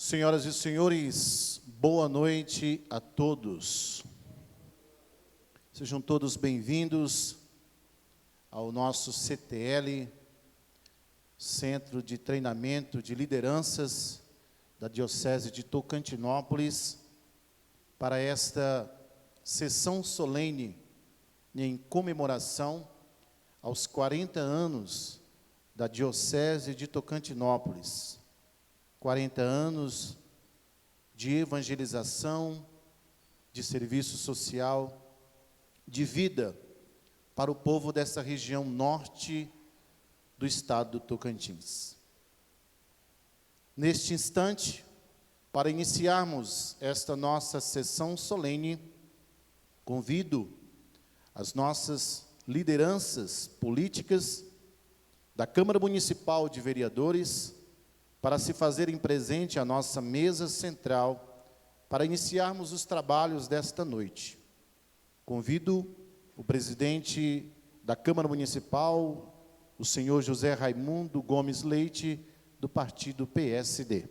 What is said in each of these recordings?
Senhoras e senhores, boa noite a todos. Sejam todos bem-vindos ao nosso CTL, Centro de Treinamento de Lideranças da Diocese de Tocantinópolis, para esta sessão solene em comemoração aos 40 anos da Diocese de Tocantinópolis. 40 anos de evangelização, de serviço social, de vida para o povo dessa região norte do estado do Tocantins. Neste instante, para iniciarmos esta nossa sessão solene, convido as nossas lideranças políticas da Câmara Municipal de Vereadores para se fazerem presente à nossa mesa central, para iniciarmos os trabalhos desta noite. Convido o presidente da Câmara Municipal, o senhor José Raimundo Gomes Leite, do partido PSD.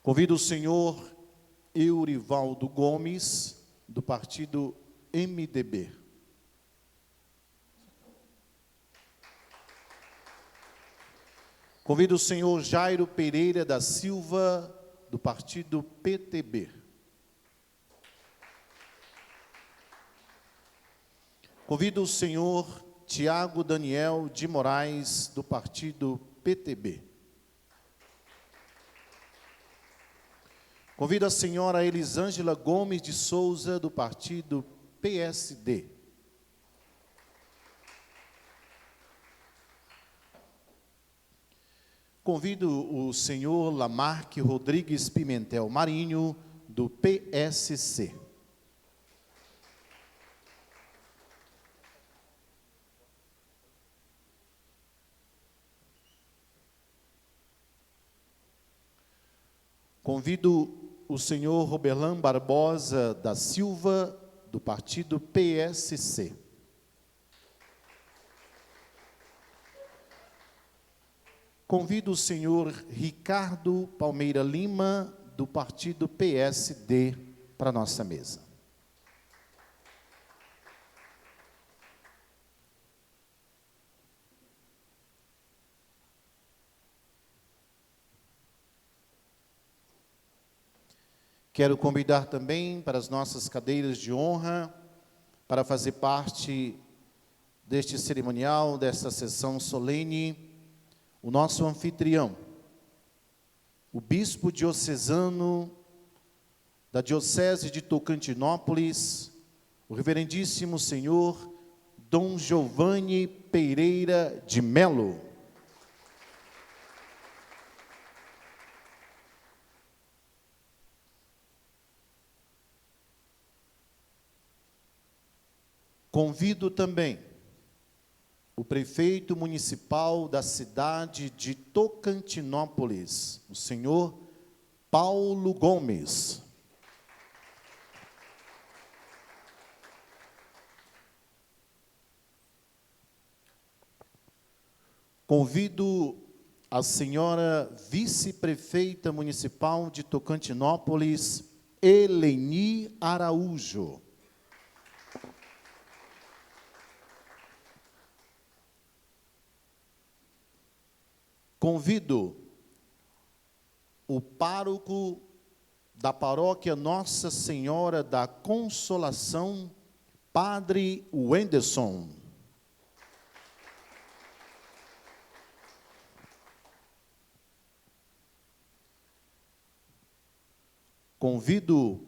Convido o senhor Eurivaldo Gomes, do partido MDB. Convido o senhor Jairo Pereira da Silva, do partido PTB. Convido o senhor Tiago Daniel de Moraes, do partido PTB. Convido a senhora Elisângela Gomes de Souza, do partido PSD. Convido o senhor Lamarque Rodrigues Pimentel Marinho, do PSC. Convido o senhor Roberlan Barbosa da Silva, do partido PSC. Convido o senhor Ricardo Palmeira Lima, do partido PSD, para a nossa mesa. Quero convidar também para as nossas cadeiras de honra, para fazer parte deste cerimonial, desta sessão solene, o nosso anfitrião, o bispo diocesano da Diocese de Tocantinópolis, o reverendíssimo senhor Dom Giovanni Pereira de Melo. Convido também o prefeito municipal da cidade de Tocantinópolis, o senhor Paulo Gomes. Convido a senhora vice-prefeita municipal de Tocantinópolis, Eleni Araújo. Convido o pároco da paróquia Nossa Senhora da Consolação, Padre Wenderson. Convido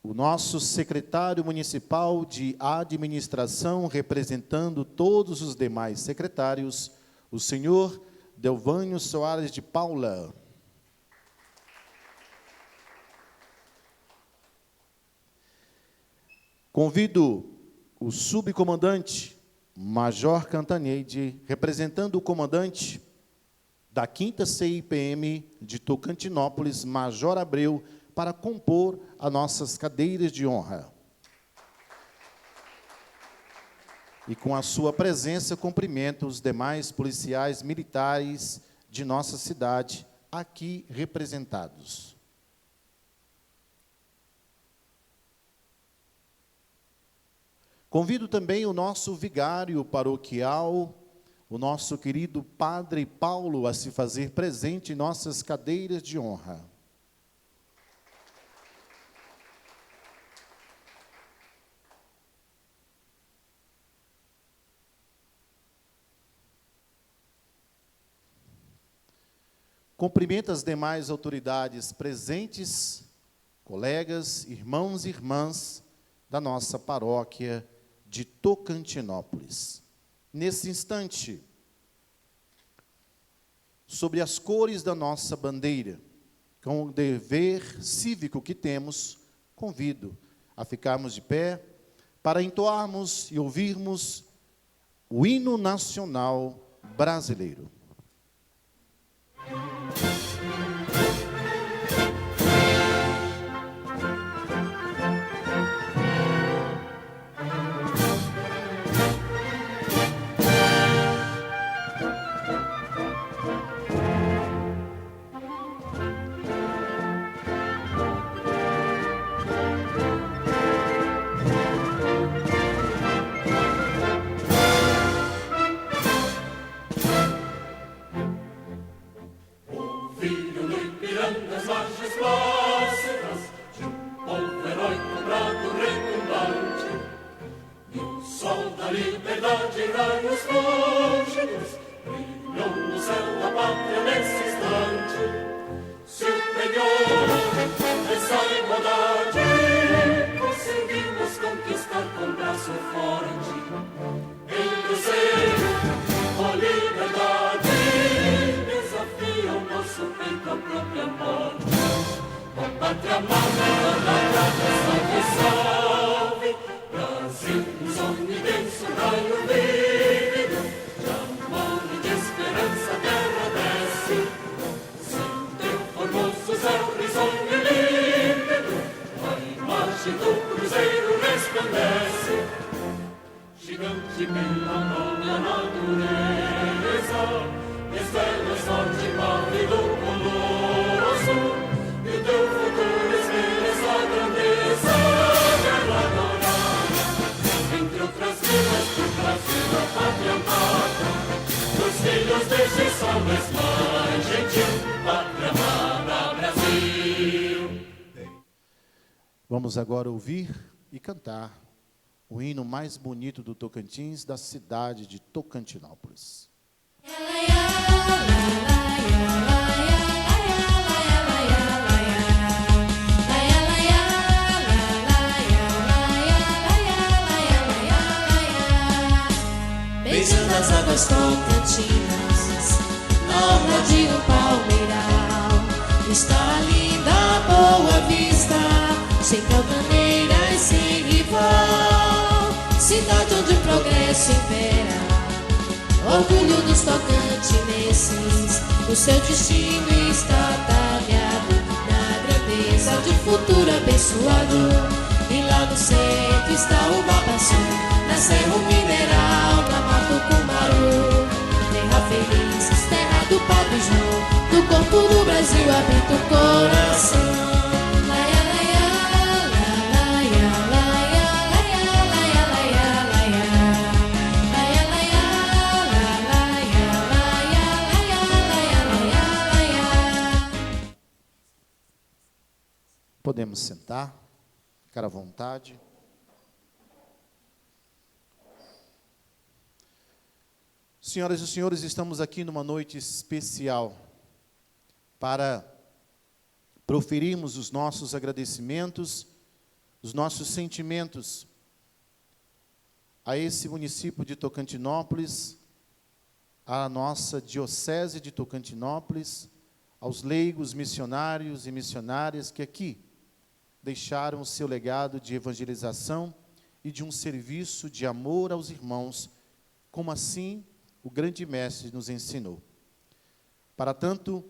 o nosso secretário municipal de administração, representando todos os demais secretários, o senhor Delvânio Soares de Paula. Convido o subcomandante Major Cantaneide, representando o comandante da 5ª CIPM de Tocantinópolis, Major Abreu, para compor as nossas cadeiras de honra. e com a sua presença cumprimento os demais policiais militares de nossa cidade aqui representados. Convido também o nosso vigário paroquial, o nosso querido Padre Paulo, a se fazer presente em nossas cadeiras de honra. Cumprimento as demais autoridades presentes, colegas, irmãos e irmãs da nossa paróquia de Tocantinópolis. Nesse instante, sobre as cores da nossa bandeira, com o dever cívico que temos, convido a ficarmos de pé para entoarmos e ouvirmos o hino nacional brasileiro. Vamos agora ouvir e cantar o hino mais bonito do Tocantins, da cidade de Tocantinópolis. Beijando as águas tocantinas, norma de um palmeiral, está linda a Boa Vista, sem calcaneiras, sem rival, cidade onde o progresso impera, orgulho dos tocantinenses, o seu destino está talhado na grandeza de um futuro abençoado. E lá no centro está o Babaçu, na Serra Mineral, na Mato Cumaru, terra feliz, terra do Padre João, do corpo do Brasil habita o coração. Podemos sentar, ficar à vontade. Senhoras e senhores, estamos aqui numa noite especial para proferirmos os nossos agradecimentos, os nossos sentimentos a esse município de Tocantinópolis, à nossa diocese de Tocantinópolis, aos leigos, missionários e missionárias que aqui deixaram o seu legado de evangelização e de um serviço de amor aos irmãos, como assim o grande mestre nos ensinou. Para tanto,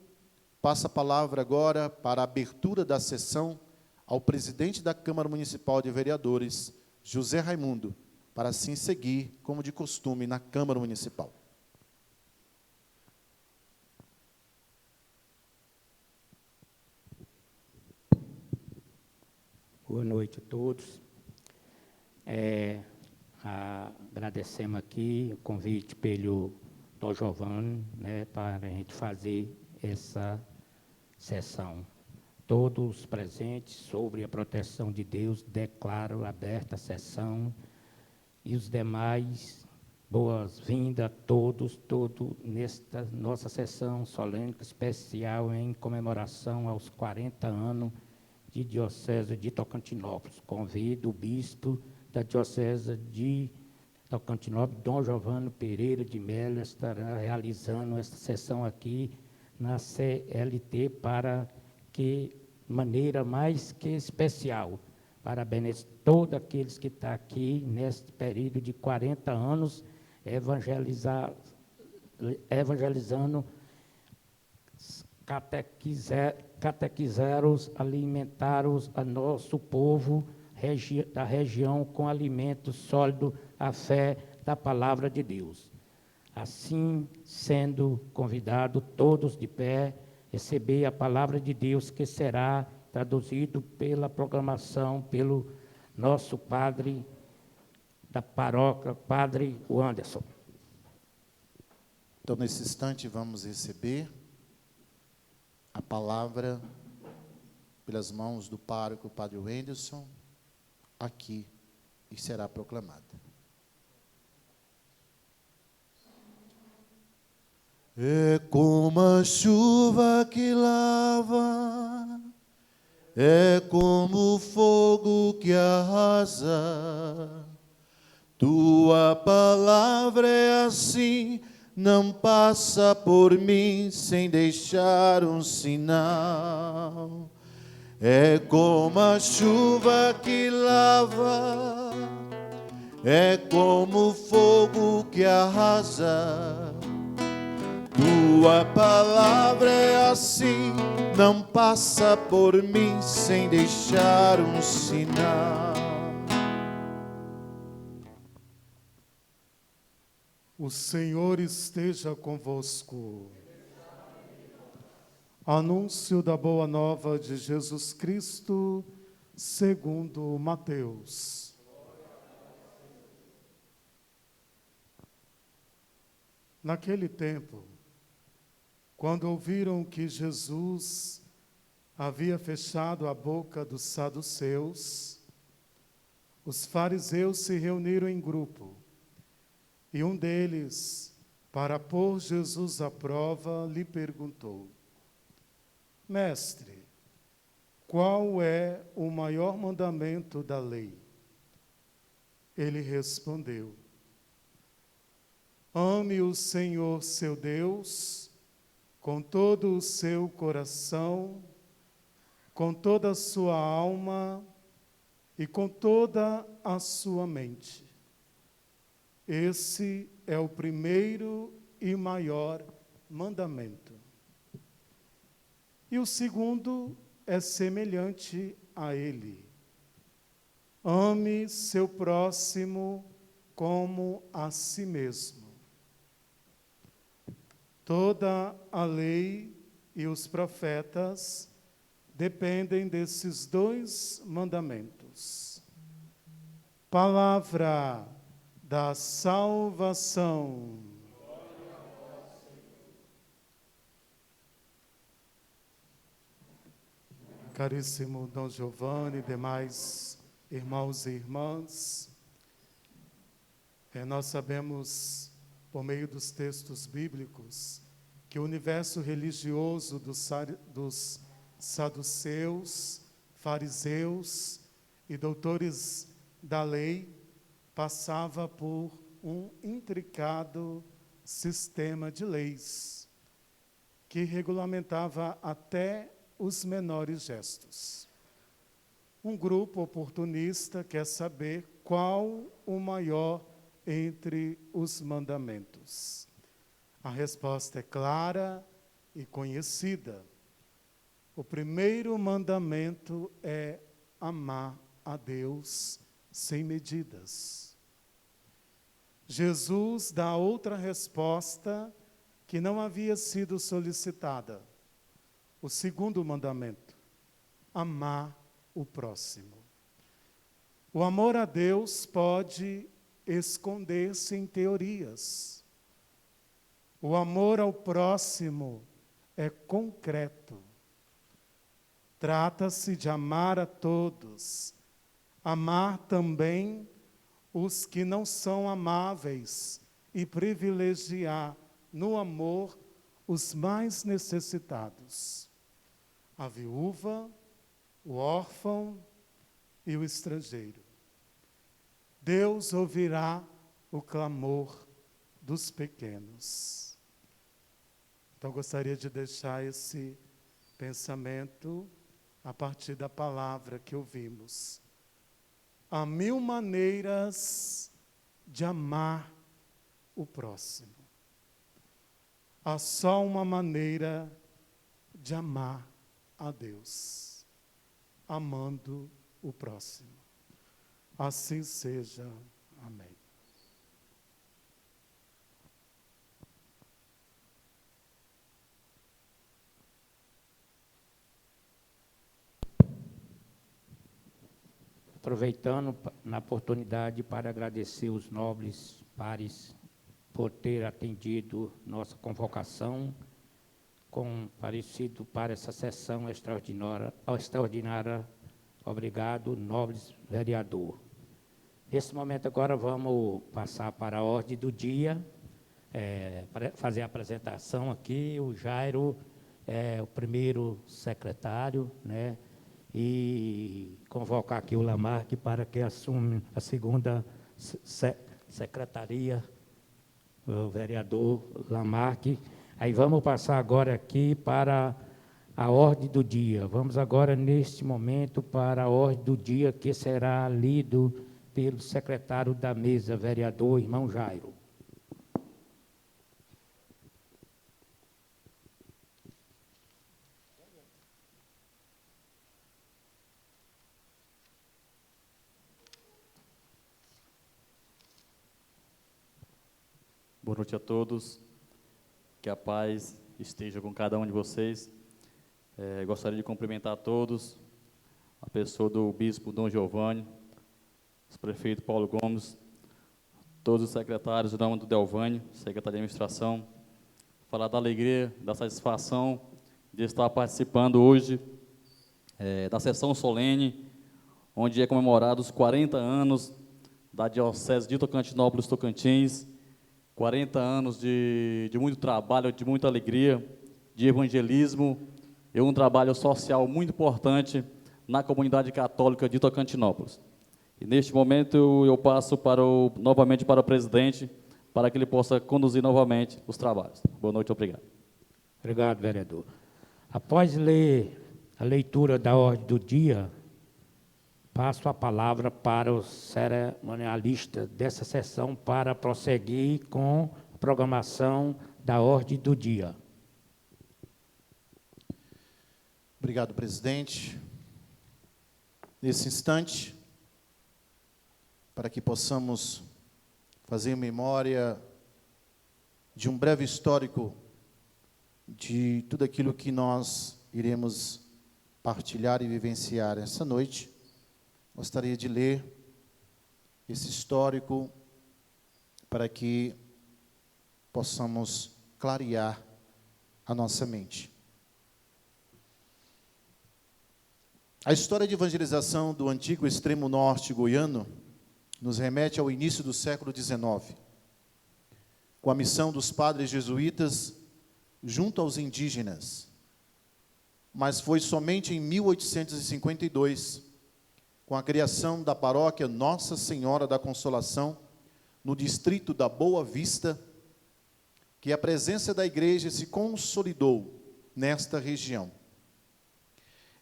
passo a palavra agora para a abertura da sessão ao presidente da Câmara Municipal de Vereadores, José Raimundo, para assim seguir, como de costume, na Câmara Municipal. Boa noite a todos. Agradecemos aqui o convite pelo Dom Giovanni, para a gente fazer essa sessão. Todos os presentes, sobre a proteção de Deus, declaro aberta a sessão, e os demais, boas-vindas a todos nesta nossa sessão solene especial em comemoração aos 40 anos de Diocese de Tocantinópolis. Convido o bispo da Diocese de Tocantinópolis, Dom Giovanni Pereira de Melo, estará realizando esta sessão aqui na CLT para que, de maneira mais que especial, parabenizo todos aqueles que estão aqui neste período de 40 anos, evangelizando, catequizar-os, alimentar-os a nosso povo da região com alimento sólido, a fé da palavra de Deus. Assim, sendo convidado todos de pé, receber a palavra de Deus, que será traduzido pela proclamação pelo nosso padre da paróquia, Padre Anderson. Então, nesse instante, vamos receber a palavra pelas mãos do pároco, Padre Anderson, aqui, e será proclamada. É como a chuva que lava, é como o fogo que arrasa. Tua palavra é assim, não passa por mim sem deixar um sinal. É como a chuva que lava, é como o fogo que arrasa. Tua palavra é assim, não passa por mim sem deixar um sinal. O Senhor esteja convosco. Anúncio da boa nova de Jesus Cristo, segundo Mateus. Naquele tempo, quando ouviram que Jesus havia fechado a boca dos saduceus, os fariseus se reuniram em grupo, e um deles, para pôr Jesus à prova, lhe perguntou: Mestre, qual é o maior mandamento da lei? Ele respondeu: Ame o Senhor seu Deus com todo o seu coração, com toda a sua alma e com toda a sua mente. Esse é o primeiro e maior mandamento. E o segundo é semelhante a ele: ame seu próximo como a si mesmo. Toda a lei e os profetas dependem desses dois mandamentos. Palavra da salvação. Caríssimo Dom Giovanni, demais irmãos e irmãs, nós sabemos, por meio dos textos bíblicos, que o universo religioso dos saduceus, fariseus e doutores da lei passava por um intricado sistema de leis que regulamentava até os menores gestos. Um grupo oportunista quer saber qual o maior entre os mandamentos. A resposta é clara e conhecida. O primeiro mandamento é amar a Deus sem medidas. Jesus dá outra resposta que não havia sido solicitada. O segundo mandamento: amar o próximo. O amor a Deus pode esconder-se em teorias. O amor ao próximo é concreto. Trata-se de amar a todos, amar também os que não são amáveis e privilegiar no amor os mais necessitados: a viúva, o órfão e o estrangeiro. Deus ouvirá o clamor dos pequenos. Então, gostaria de deixar esse pensamento a partir da palavra que ouvimos. Há 1000 maneiras de amar o próximo. Há só uma maneira de amar a Deus: amando o próximo. Assim seja. Amém. Aproveitando na oportunidade para agradecer os nobres pares por ter atendido nossa convocação, comparecido para essa sessão extraordinária. Obrigado, nobres vereador. Nesse momento agora vamos passar para a ordem do dia, para fazer a apresentação aqui. O Jairo é o primeiro secretário, né? E convocar aqui o Lamarck para que assume a segunda secretaria, o vereador Lamarck. Aí vamos passar agora aqui para a ordem do dia. Vamos agora, neste momento, para a ordem do dia, que será lido pelo secretário da mesa, vereador irmão Jairo. Boa noite a todos, que a paz esteja com cada um de vocês. Gostaria de cumprimentar a todos, a pessoa do bispo Dom Giovanni, o prefeito Paulo Gomes, todos os secretários, o nome do Delvânio, secretário de administração, falar da alegria, da satisfação de estar participando hoje da sessão solene, onde é comemorado os 40 anos da Diocese de Tocantinópolis, Tocantins, 40 anos de muito trabalho, de muita alegria, de evangelismo e um trabalho social muito importante na comunidade católica de Tocantinópolis. E neste momento eu passo novamente para o presidente, para que ele possa conduzir novamente os trabalhos. Boa noite, obrigado. Obrigado, vereador. Após ler a leitura da ordem do dia, passo a palavra para o cerimonialista dessa sessão para prosseguir com a programação da ordem do dia. Obrigado, presidente. Nesse instante, para que possamos fazer memória de um breve histórico de tudo aquilo que nós iremos partilhar e vivenciar essa noite, gostaria de ler esse histórico para que possamos clarear a nossa mente. A história de evangelização do antigo extremo norte goiano nos remete ao início do século XIX, com a missão dos padres jesuítas junto aos indígenas. Mas foi somente em 1852, com a criação da paróquia Nossa Senhora da Consolação, no distrito da Boa Vista, que a presença da igreja se consolidou nesta região.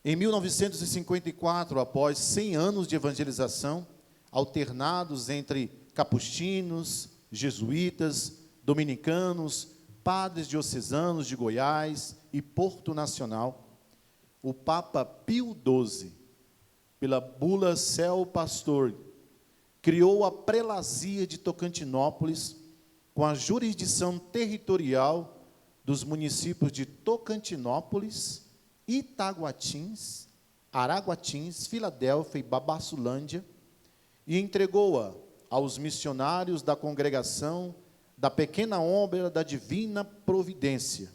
Em 1954, após 100 anos de evangelização, alternados entre capuchinos, jesuítas, dominicanos, padres diocesanos de Goiás e Porto Nacional, o Papa Pio XII, pela bula Cel Pastor, criou a prelazia de Tocantinópolis, com a jurisdição territorial dos municípios de Tocantinópolis, Itaguatins, Araguatins, Filadélfia e Babassulândia, e entregou-a aos missionários da congregação da Pequena Obra da Divina Providência,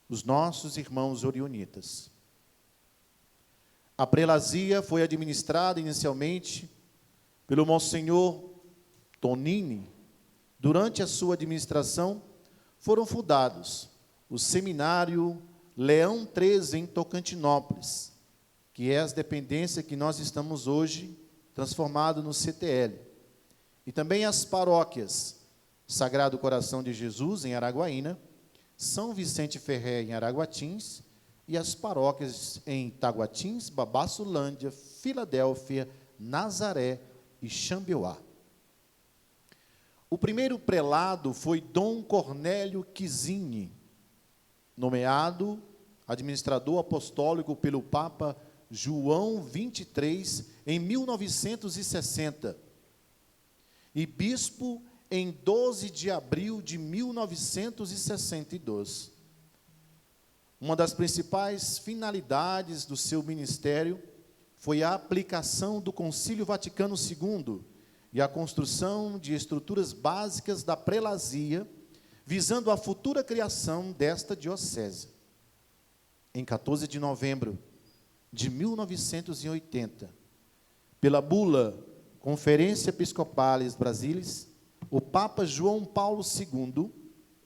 os nossos irmãos orionitas. A prelazia foi administrada inicialmente pelo Monsenhor Tonini. Durante a sua administração, foram fundados o Seminário Leão XIII em Tocantinópolis, que é as dependências que nós estamos hoje transformado no CTL, e também as paróquias Sagrado Coração de Jesus, em Araguaína, São Vicente Ferré, em Araguatins, e as paróquias em Itaguatins, Babassulândia, Filadélfia, Nazaré e Xambioá. O primeiro prelado foi Dom Cornélio Quizini, nomeado administrador apostólico pelo Papa João XXIII em 1960 e bispo em 12 de abril de 1962. Uma das principais finalidades do seu ministério foi a aplicação do Concílio Vaticano II e a construção de estruturas básicas da prelazia, visando a futura criação desta diocese. Em 14 de novembro de 1980, pela bula Conferência Episcopalis Brasilis, o Papa João Paulo II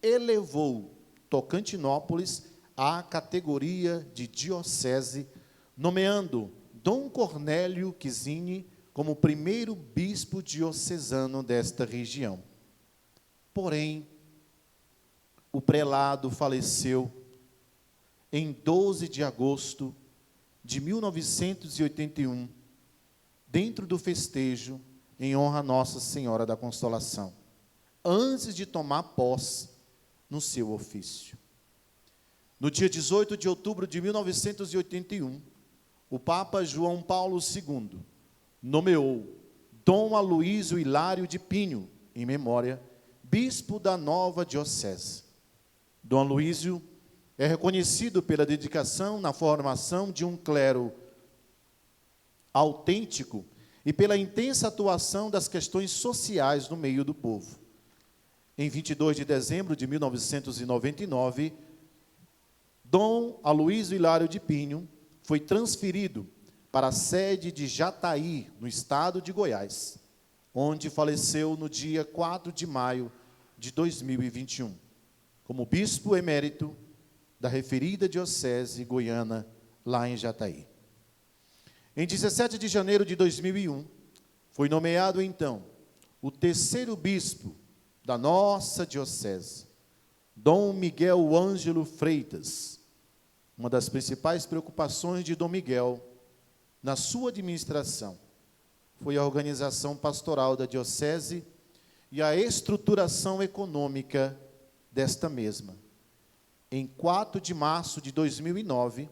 elevou Tocantinópolis à categoria de diocese, nomeando Dom Cornélio Quizini como primeiro bispo diocesano desta região. Porém, o prelado faleceu em 12 de agosto de 1981, dentro do festejo em honra a Nossa Senhora da Consolação, antes de tomar posse no seu ofício. No dia 18 de outubro de 1981, o Papa João Paulo II nomeou Dom Aloísio Hilário de Pinho, em memória, bispo da nova diocese. Dom Aloísio é reconhecido pela dedicação na formação de um clero autêntico e pela intensa atuação das questões sociais no meio do povo. Em 22 de dezembro de 1999, Dom Aloísio Hilário de Pinho foi transferido para a sede de Jataí, no estado de Goiás, onde faleceu no dia 4 de maio de 2021, como bispo emérito da referida diocese goiana, lá em Jataí. Em 17 de janeiro de 2001, foi nomeado, então, o terceiro bispo da nossa diocese, Dom Miguel Ângelo Freitas. Uma das principais preocupações de Dom Miguel, na sua administração, foi a organização pastoral da diocese e a estruturação econômica desta mesma. Em 4 de março de 2009,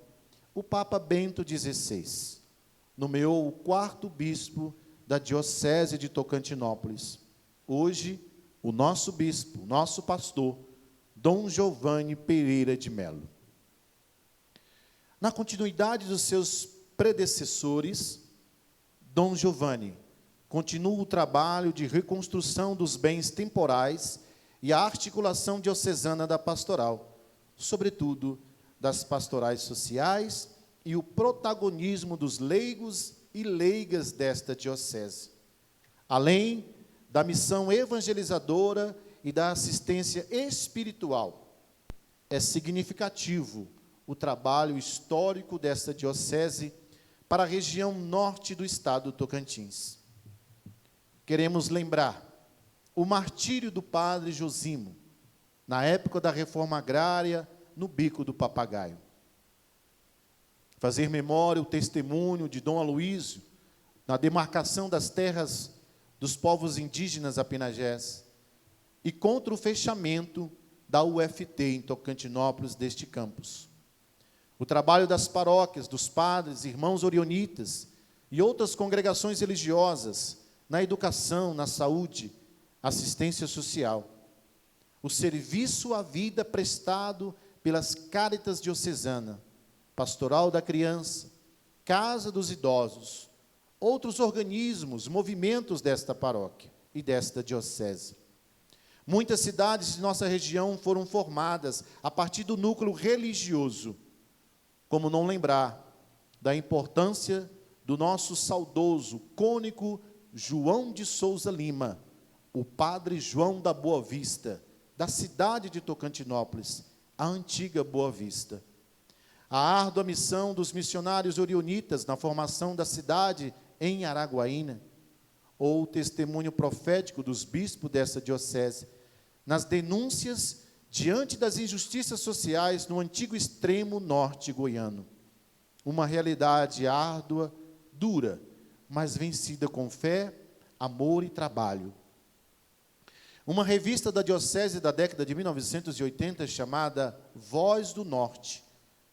o Papa Bento XVI nomeou o quarto bispo da diocese de Tocantinópolis. Hoje, o nosso bispo, o nosso pastor, Dom Giovanni Pereira de Melo. Na continuidade dos seus predecessores, Dom Giovanni continua o trabalho de reconstrução dos bens temporais e a articulação diocesana da pastoral, sobretudo das pastorais sociais e o protagonismo dos leigos e leigas desta diocese, além da missão evangelizadora e da assistência espiritual. É significativo o trabalho histórico desta diocese para a região norte do estado do Tocantins. Queremos lembrar o martírio do padre Josimo, na época da reforma agrária, no Bico do Papagaio. Fazer memória o testemunho de Dom Aloísio na demarcação das terras dos povos indígenas apinagés e contra o fechamento da UFT em Tocantinópolis deste campus. O trabalho das paróquias, dos padres, irmãos orionitas e outras congregações religiosas na educação, na saúde, assistência social. O serviço à vida prestado pelas Cáritas Diocesana, Pastoral da Criança, Casa dos Idosos, outros organismos, movimentos desta paróquia e desta diocese. Muitas cidades de nossa região foram formadas a partir do núcleo religioso. Como não lembrar da importância do nosso saudoso cônego João de Souza Lima, o padre João da Boa Vista, da cidade de Tocantinópolis, a antiga Boa Vista. A árdua missão dos missionários orionitas na formação da cidade em Araguaína, ou o testemunho profético dos bispos dessa diocese, nas denúncias diante das injustiças sociais no antigo extremo norte goiano. Uma realidade árdua, dura, mas vencida com fé, amor e trabalho. Uma revista da diocese da década de 1980, chamada Voz do Norte,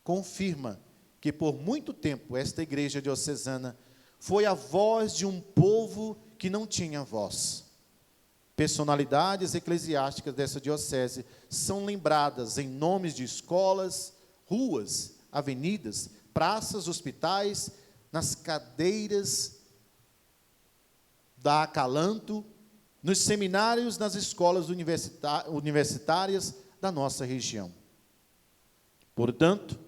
confirma que por muito tempo esta igreja diocesana foi a voz de um povo que não tinha voz. Personalidades eclesiásticas dessa diocese são lembradas em nomes de escolas, ruas, avenidas, praças, hospitais, nas cadeiras da Acalanto, nos seminários, nas escolas universitárias da nossa região. Portanto,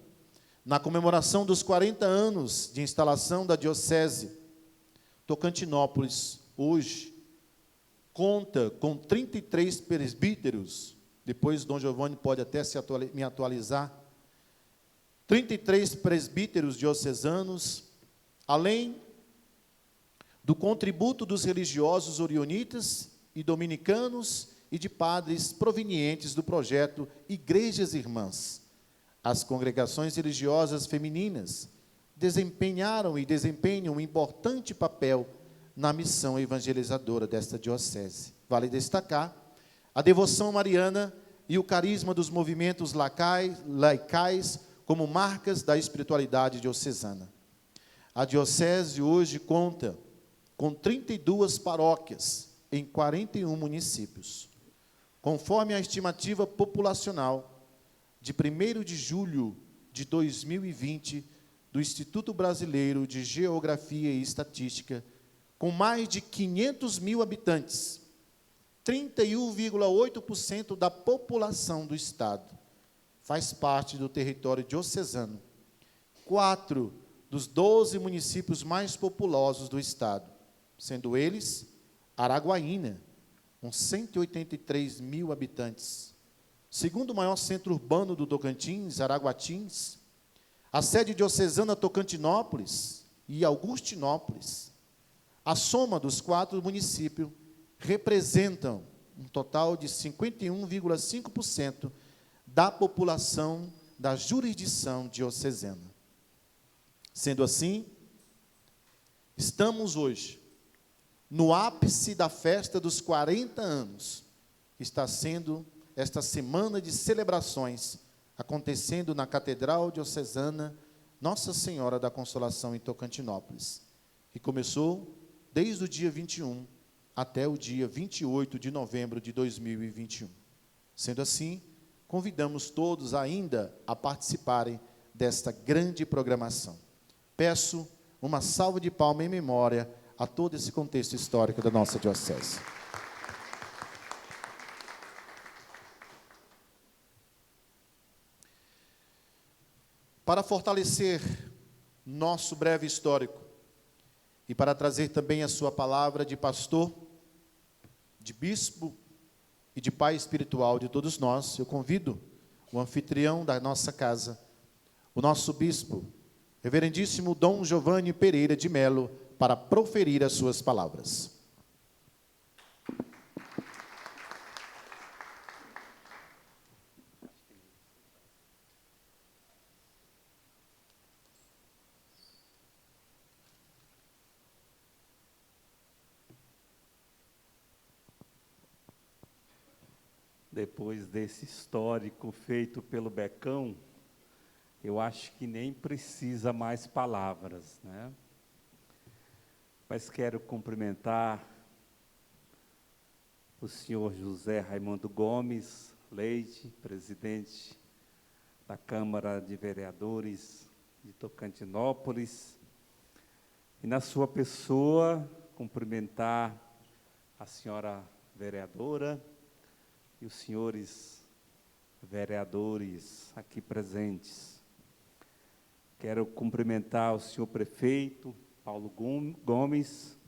na comemoração dos 40 anos de instalação da diocese, Tocantinópolis, hoje, conta com 33 presbíteros, depois Dom Giovanni pode até me atualizar, 33 presbíteros diocesanos, além do contributo dos religiosos orionitas e dominicanos e de padres provenientes do projeto Igrejas Irmãs. As congregações religiosas femininas desempenharam e desempenham um importante papel na missão evangelizadora desta diocese. Vale destacar a devoção mariana e o carisma dos movimentos laicais como marcas da espiritualidade diocesana. A diocese hoje conta com 32 paróquias em 41 municípios. Conforme a estimativa populacional de 1º de julho de 2020 do Instituto Brasileiro de Geografia e Estatística, com mais de 500 mil habitantes, 31,8% da população do Estado faz parte do território diocesano. 4 dos 12 municípios mais populosos do Estado, sendo eles Araguaína, com 183 mil habitantes. Segundo maior centro urbano do Tocantins, Araguatins, a sede diocesana Tocantinópolis e Augustinópolis. A soma dos 4 municípios representam um total de 51,5% da população da jurisdição diocesana. Sendo assim, estamos hoje no ápice da festa dos 40 anos, que está sendo esta semana de celebrações, acontecendo na Catedral Diocesana Nossa Senhora da Consolação em Tocantinópolis, que começou desde o dia 21 até o dia 28 de novembro de 2021. Sendo assim, convidamos todos ainda a participarem desta grande programação. Peço uma salva de palmas em memória a todo esse contexto histórico da nossa diocese. Para fortalecer nosso breve histórico e para trazer também a sua palavra de pastor, de bispo e de pai espiritual de todos nós, eu convido o anfitrião da nossa casa, o nosso bispo, reverendíssimo Dom Giovanni Pereira de Melo, para proferir as suas palavras. Depois desse histórico feito pelo Becão, eu acho que nem precisa mais palavras, né? Mas quero cumprimentar o senhor José Raimundo Gomes Leite, presidente da Câmara de Vereadores de Tocantinópolis, e na sua pessoa cumprimentar a senhora vereadora e os senhores vereadores aqui presentes. Quero cumprimentar o senhor prefeito Paulo Gomes,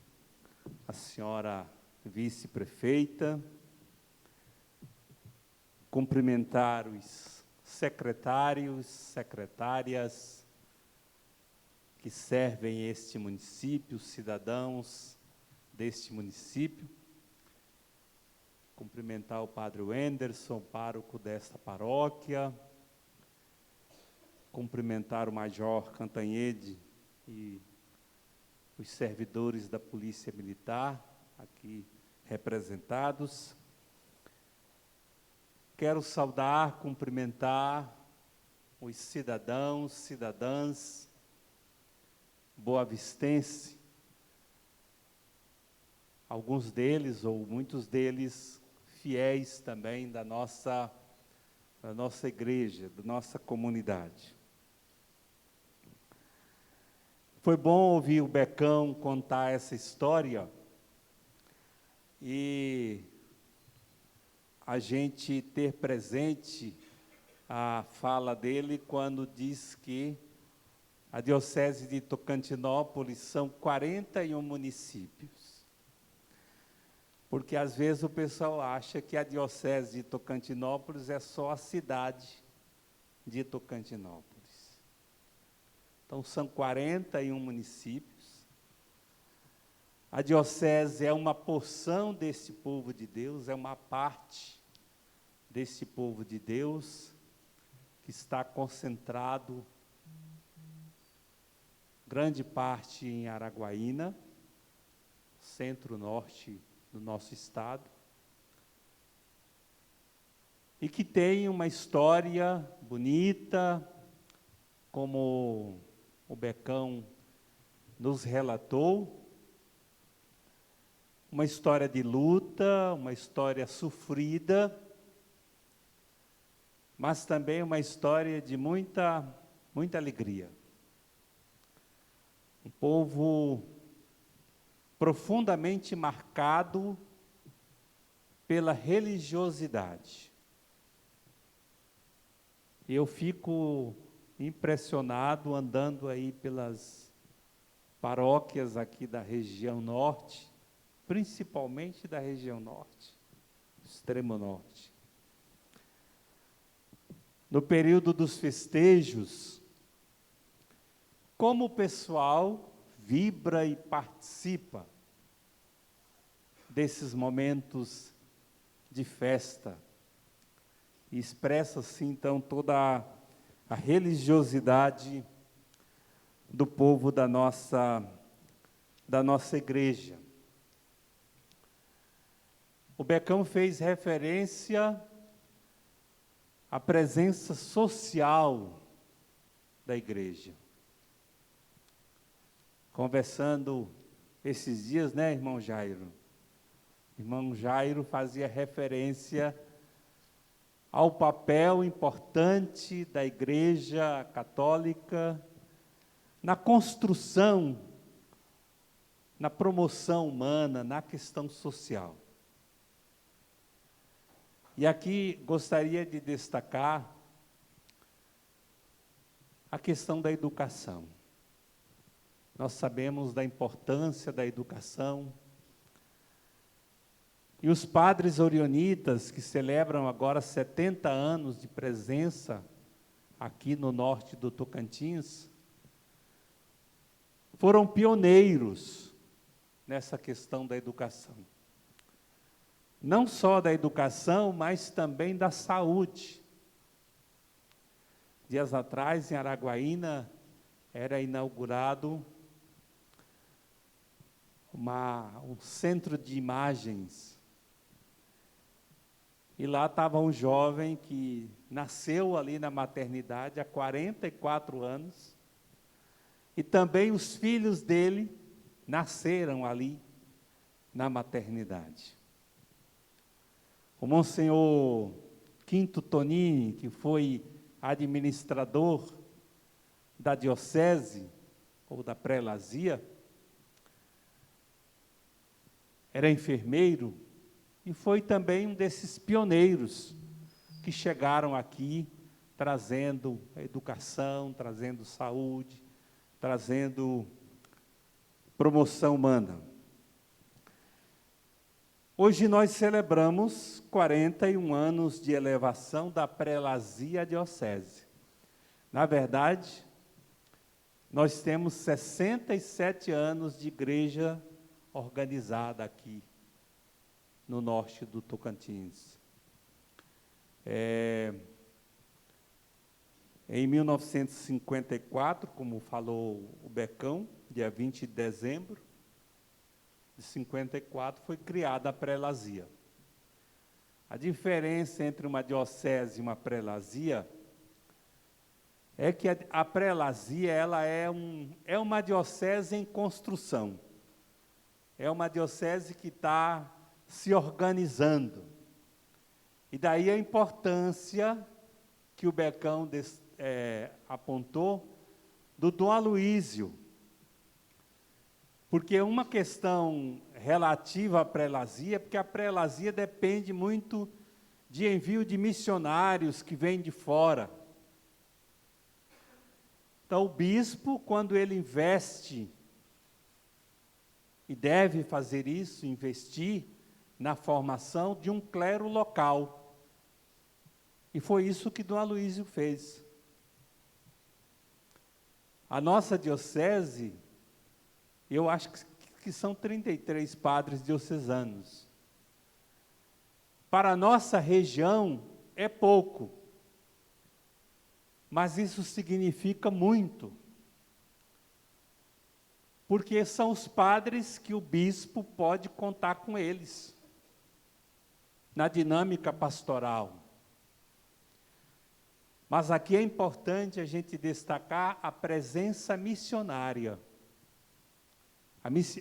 a senhora vice-prefeita, cumprimentar os secretários, secretárias que servem este município, cidadãos deste município, cumprimentar o padre Wenderson, pároco desta paróquia, cumprimentar o major Cantanhede e os servidores da Polícia Militar, aqui representados. Quero saudar, cumprimentar os cidadãos, cidadãs boavistenses, alguns deles, ou muitos deles, fiéis também da nossa igreja, da nossa comunidade. Foi bom ouvir o Becão contar essa história e a gente ter presente a fala dele quando diz que a Diocese de Tocantinópolis são 41 municípios. Porque às vezes o pessoal acha que a Diocese de Tocantinópolis é só a cidade de Tocantinópolis. Então, são 41 municípios. A diocese é uma porção desse povo de Deus, é uma parte desse povo de Deus que está concentrado, grande parte em Araguaína, centro-norte do nosso estado, e que tem uma história bonita, como o Becão nos relatou, uma história de luta, uma história sofrida, mas também uma história de muita alegria. Um povo profundamente marcado pela religiosidade. Eu fico impressionado andando aí pelas paróquias aqui da região norte, principalmente da região norte, extremo norte. No período dos festejos, como o pessoal vibra e participa desses momentos de festa, e expressa-se então toda a religiosidade do povo da nossa igreja. O Becão fez referência à presença social da igreja. Conversando esses dias, né, irmão Jairo? Irmão Jairo fazia referência ao papel importante da Igreja Católica na construção, na promoção humana, na questão social. E aqui gostaria de destacar a questão da educação. Nós sabemos da importância da educação. E os padres orionitas, que celebram agora 70 anos de presença aqui no norte do Tocantins, foram pioneiros nessa questão da educação. Não só da educação, mas também da saúde. Dias atrás, em Araguaína, era inaugurado um centro de imagens. E lá estava um jovem que nasceu ali na maternidade há 44 anos, e também os filhos dele nasceram ali na maternidade. o Monsenhor Quinto Tonini, que foi administrador da diocese, ou da prelazia, era enfermeiro e foi também um desses pioneiros que chegaram aqui trazendo educação, trazendo saúde, trazendo promoção humana. Hoje nós celebramos 41 anos de elevação da prelazia à diocese. Na verdade, nós temos 67 anos de igreja organizada aqui, no norte do Tocantins. Em 1954, como falou o Becão, dia 20 de dezembro de 54, foi criada a prelazia. A diferença entre uma diocese e uma prelazia é que a prelazia ela é uma diocese em construção. É uma diocese que está se organizando. E daí a importância que o Becão apontou do Dom Aloísio. Porque uma questão relativa à prelazia, porque a prelazia depende muito de envio de missionários que vêm de fora. Então, o bispo, quando ele investe, e deve fazer isso, investir na formação de um clero local. E foi isso que Dom Aloísio fez. A nossa diocese, eu acho que são 33 padres diocesanos. Para a nossa região, é pouco. Mas isso significa muito. Porque são os padres que o bispo pode contar com eles na dinâmica pastoral. Mas aqui é importante a gente destacar a presença missionária.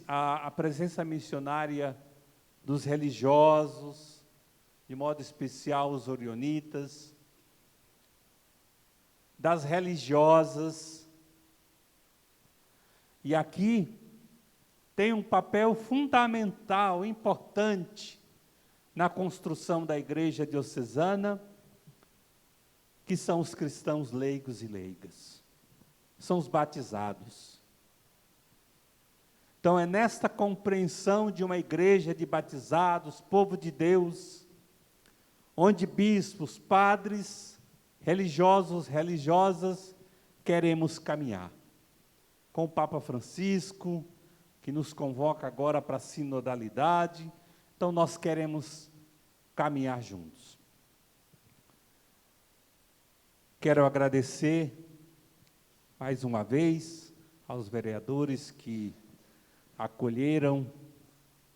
A presença missionária dos religiosos, de modo especial os orionitas, das religiosas. E aqui tem um papel fundamental, importante, na construção da igreja diocesana, que são os cristãos leigos e leigas. São os batizados. Então, é nesta compreensão de uma igreja de batizados, povo de Deus, onde bispos, padres, religiosos, religiosas, queremos caminhar. Com o Papa Francisco, que nos convoca agora para a sinodalidade. Então, nós queremos caminhar juntos. Quero agradecer, mais uma vez, aos vereadores que acolheram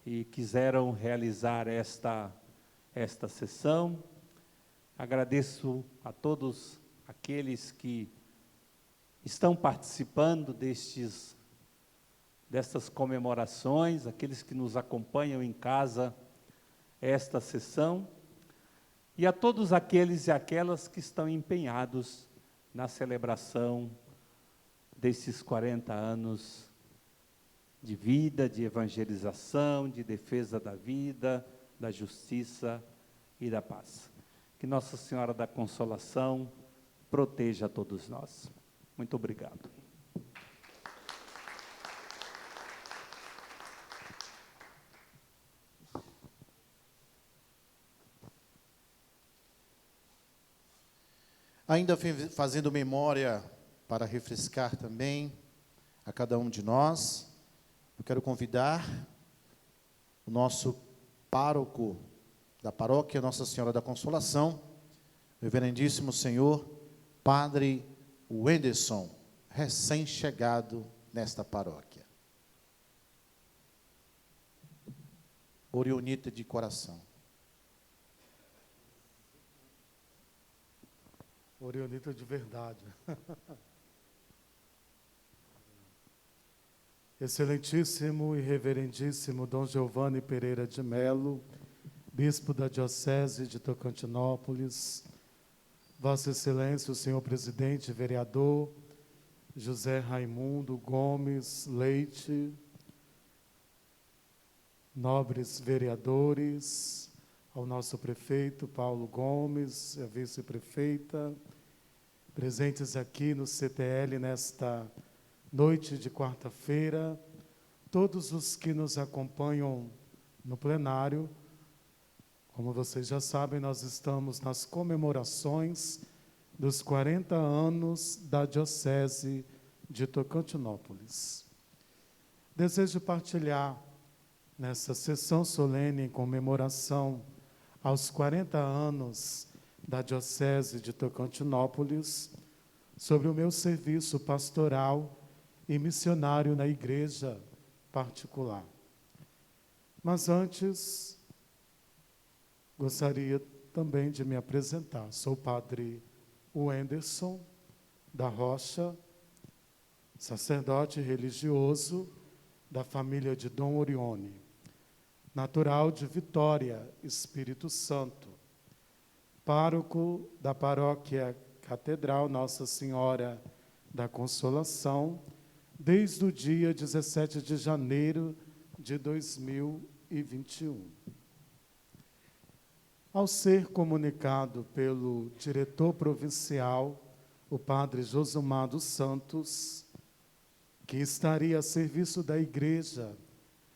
e quiseram realizar esta sessão. Agradeço a todos aqueles que estão participando destas comemorações, aqueles que nos acompanham em casa esta sessão, e a todos aqueles e aquelas que estão empenhados na celebração desses 40 anos de vida, de evangelização, de defesa da vida, da justiça e da paz. Que Nossa Senhora da Consolação proteja a todos nós. Muito obrigado. Ainda fazendo memória para refrescar também a cada um de nós, eu quero convidar o nosso pároco da paróquia Nossa Senhora da Consolação, reverendíssimo senhor Padre Wenderson, recém-chegado nesta paróquia. Orionita de coração. Orionita de verdade. Excelentíssimo e reverendíssimo Dom Giovanni Pereira de Melo, Bispo da Diocese de Tocantinópolis, Vossa Excelência, o Senhor Presidente, Vereador José Raimundo Gomes Leite, nobres vereadores, ao nosso prefeito Paulo Gomes, a vice-prefeita, presentes aqui no CTL nesta noite de quarta-feira, todos os que nos acompanham no plenário. Como vocês já sabem, nós estamos nas comemorações dos 40 anos da Diocese de Tocantinópolis. Desejo partilhar nessa sessão solene em comemoração aos 40 anos da Diocese de Tocantinópolis sobre o meu serviço pastoral e missionário na igreja particular. Mas antes, gostaria também de me apresentar. Sou o padre Wenderson da Rocha, sacerdote religioso da família de Dom Orione, natural de Vitória, Espírito Santo, pároco da paróquia Catedral Nossa Senhora da Consolação, desde o dia 17 de janeiro de 2021. Ao ser comunicado pelo diretor provincial, o padre Josumar dos Santos, que estaria a serviço da igreja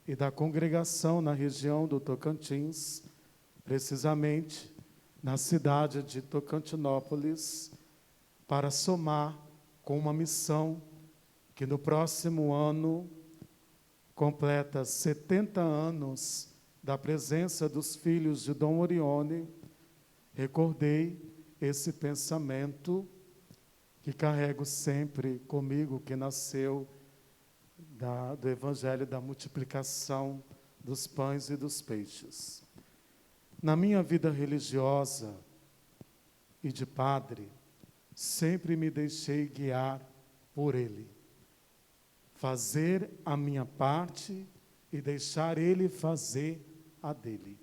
e da congregação na região do Tocantins, precisamente na cidade de Tocantinópolis, para somar com uma missão que no próximo ano completa 70 anos da presença dos filhos de Dom Orione, recordei esse pensamento que carrego sempre comigo, que nasceu do Evangelho da multiplicação dos pães e dos peixes. Na minha vida religiosa e de padre, sempre me deixei guiar por ele. Fazer a minha parte e deixar ele fazer a dele.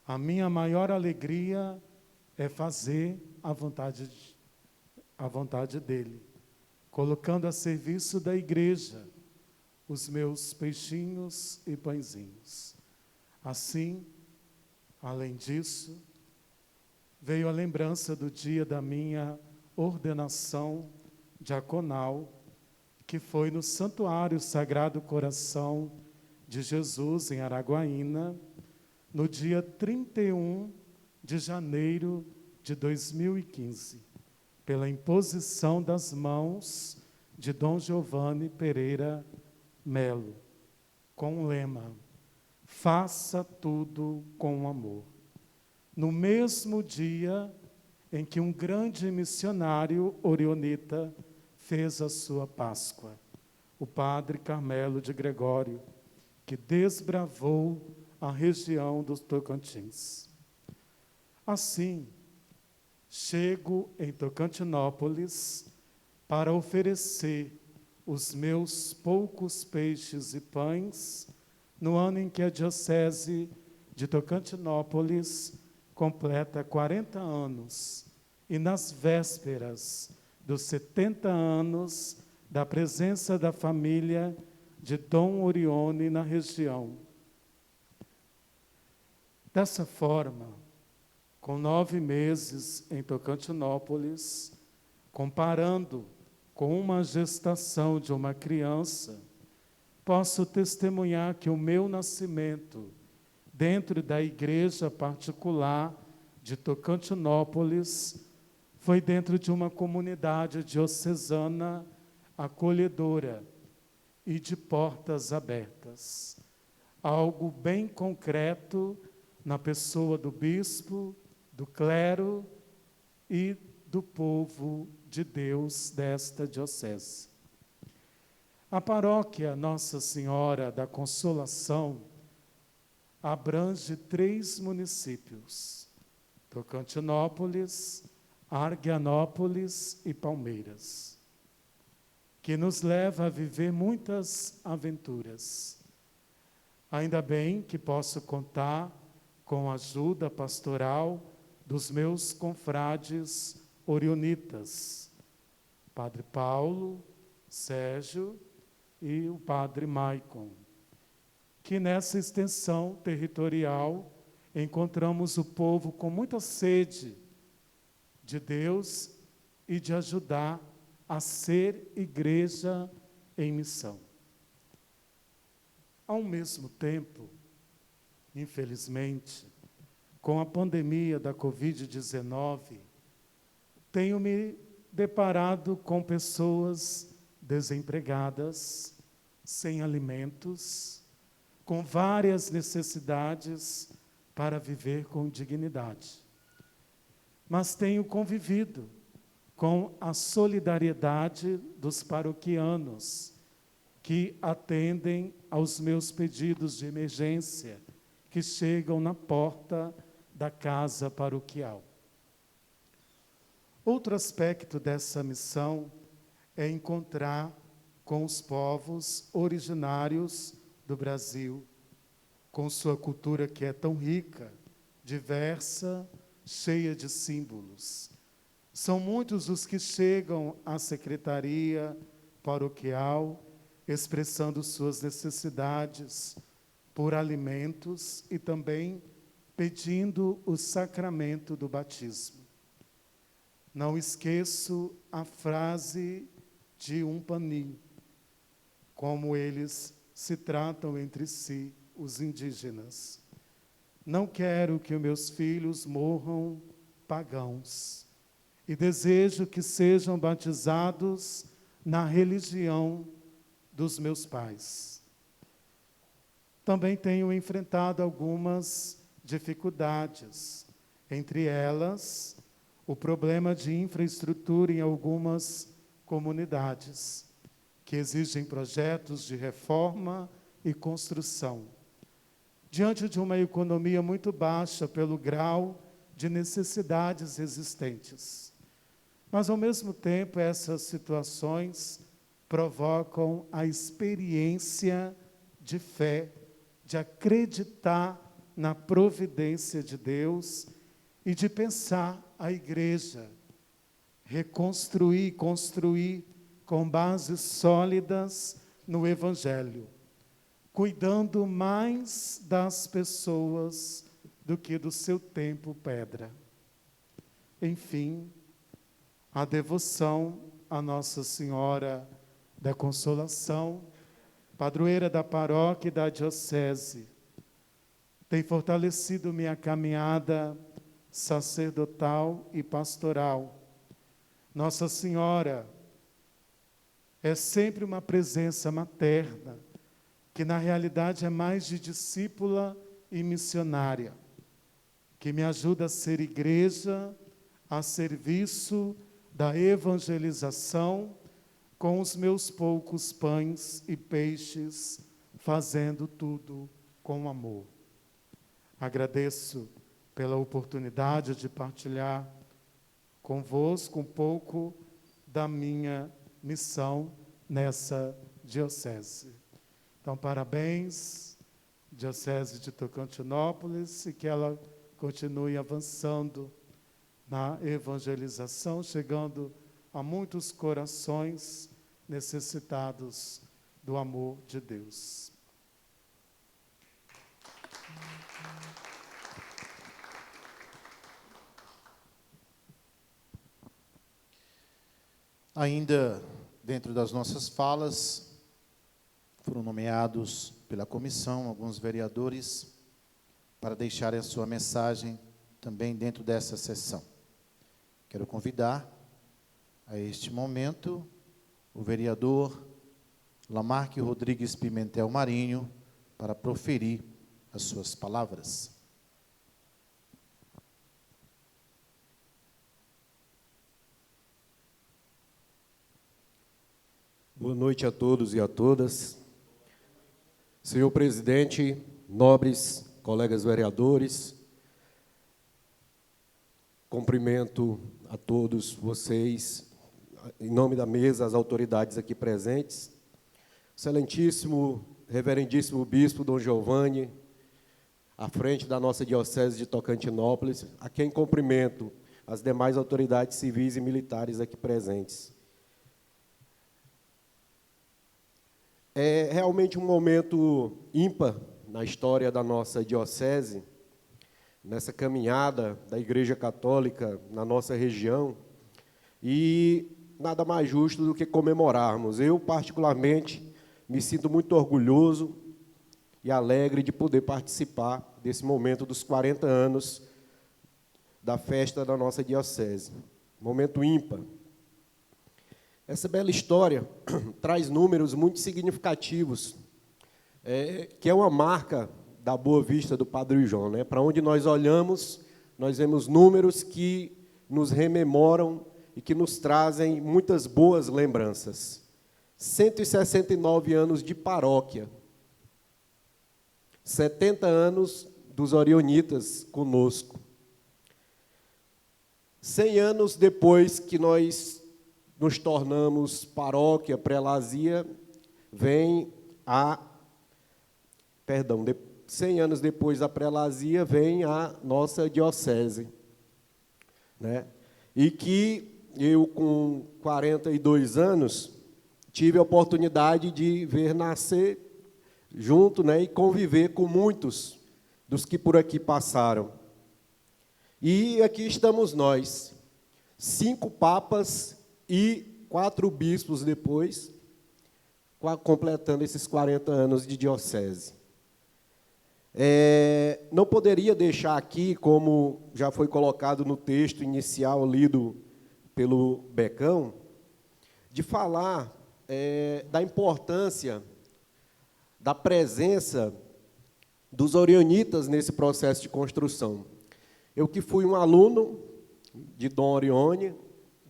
A minha maior alegria é fazer a vontade dele, colocando a serviço da igreja os meus peixinhos e pãezinhos. Assim, além disso, veio a lembrança do dia da minha ordenação diaconal, que foi no Santuário Sagrado Coração de Jesus, em Araguaína, no dia 31 de janeiro de 2015, pela imposição das mãos de Dom Giovanni Pereira Melo, com o lema: faça tudo com amor. No mesmo dia em que um grande missionário orionita fez a sua Páscoa, o padre Carmelo de Gregório, que desbravou a região dos Tocantins. Assim, chego em Tocantinópolis para oferecer os meus poucos peixes e pães no ano em que a Diocese de Tocantinópolis completa 40 anos e nas vésperas dos 70 anos da presença da família de Dom Orione na região. Dessa forma, com 9 meses em Tocantinópolis, comparando com uma gestação de uma criança, posso testemunhar que o meu nascimento dentro da igreja particular de Tocantinópolis foi dentro de uma comunidade diocesana acolhedora e de portas abertas. Algo bem concreto na pessoa do bispo, do clero e do povo de Deus desta diocese. A paróquia Nossa Senhora da Consolação abrange 3 municípios: Tocantinópolis, Argianópolis e Palmeiras, que nos leva a viver muitas aventuras. Ainda bem que posso contar com a ajuda pastoral dos meus confrades orionitas, Padre Paulo, Sérgio e o Padre Maicon, que nessa extensão territorial encontramos o povo com muita sede de Deus e de ajudar a ser igreja em missão. Ao mesmo tempo, infelizmente, com a pandemia da Covid-19, tenho me deparado com pessoas desempregadas, sem alimentos, com várias necessidades para viver com dignidade. Mas tenho convivido com a solidariedade dos paroquianos que atendem aos meus pedidos de emergência, que chegam na porta da casa paroquial. Outro aspecto dessa missão é encontrar com os povos originários do Brasil, com sua cultura que é tão rica, diversa, cheia de símbolos. São muitos os que chegam à secretaria paroquial, expressando suas necessidades por alimentos e também pedindo o sacramento do batismo. Não esqueço a frase de Umpani, como eles se tratam entre si, os indígenas. Não quero que os meus filhos morram pagãos e desejo que sejam batizados na religião dos meus pais. Também tenho enfrentado algumas dificuldades, entre elas o problema de infraestrutura em algumas comunidades, que exigem projetos de reforma e construção, diante de uma economia muito baixa pelo grau de necessidades existentes. Mas, ao mesmo tempo, essas situações provocam a experiência de fé, de acreditar na providência de Deus e de pensar a igreja, reconstruir, construir com bases sólidas no Evangelho, cuidando mais das pessoas do que do seu tempo pedra. Enfim, a devoção a Nossa Senhora da Consolação, padroeira da paróquia e da diocese, tem fortalecido minha caminhada sacerdotal e pastoral. Nossa Senhora é sempre uma presença materna, que na realidade é mais de discípula e missionária, que me ajuda a ser igreja a serviço da evangelização com os meus poucos pães e peixes, fazendo tudo com amor. Agradeço pela oportunidade de partilhar convosco um pouco da minha missão nessa diocese. Então, parabéns, Diocese de Tocantinópolis, e que ela continue avançando na evangelização, chegando a muitos corações necessitados do amor de Deus. Ainda dentro das nossas falas, foram nomeados pela comissão alguns vereadores para deixarem a sua mensagem também dentro dessa sessão. Quero convidar a este momento o vereador Lamarque Rodrigues Pimentel Marinho para proferir as suas palavras. Boa noite a todos e a todas. Senhor presidente, nobres colegas vereadores, cumprimento a todos vocês, em nome da mesa, as autoridades aqui presentes, excelentíssimo, reverendíssimo bispo Dom Giovanni, à frente da nossa Diocese de Tocantinópolis, a quem cumprimento as demais autoridades civis e militares aqui presentes. É realmente um momento ímpar na história da nossa Diocese, nessa caminhada da Igreja Católica na nossa região, e nada mais justo do que comemorarmos. Eu, particularmente, me sinto muito orgulhoso e alegre de poder participar desse momento dos 40 anos da festa da nossa Diocese. Momento ímpar. Essa bela história traz números muito significativos, que é uma marca da Boa Vista do Padre João, né? Para onde nós olhamos, nós vemos números que nos rememoram e que nos trazem muitas boas lembranças. 169 anos de paróquia, 70 anos dos Orionitas conosco. 100 anos depois que nós nos tornamos paróquia, prelazia, 100 anos depois da prelazia, vem a nossa diocese, né? E que eu, com 42 anos, tive a oportunidade de ver nascer junto, né, e conviver com muitos dos que por aqui passaram. E aqui estamos nós, 5 papas e 4 bispos depois, completando esses 40 anos de diocese. Não poderia deixar aqui, como já foi colocado no texto inicial lido pelo Becão, de falar da importância da presença dos orionitas nesse processo de construção. Eu que fui um aluno de Dom Orione,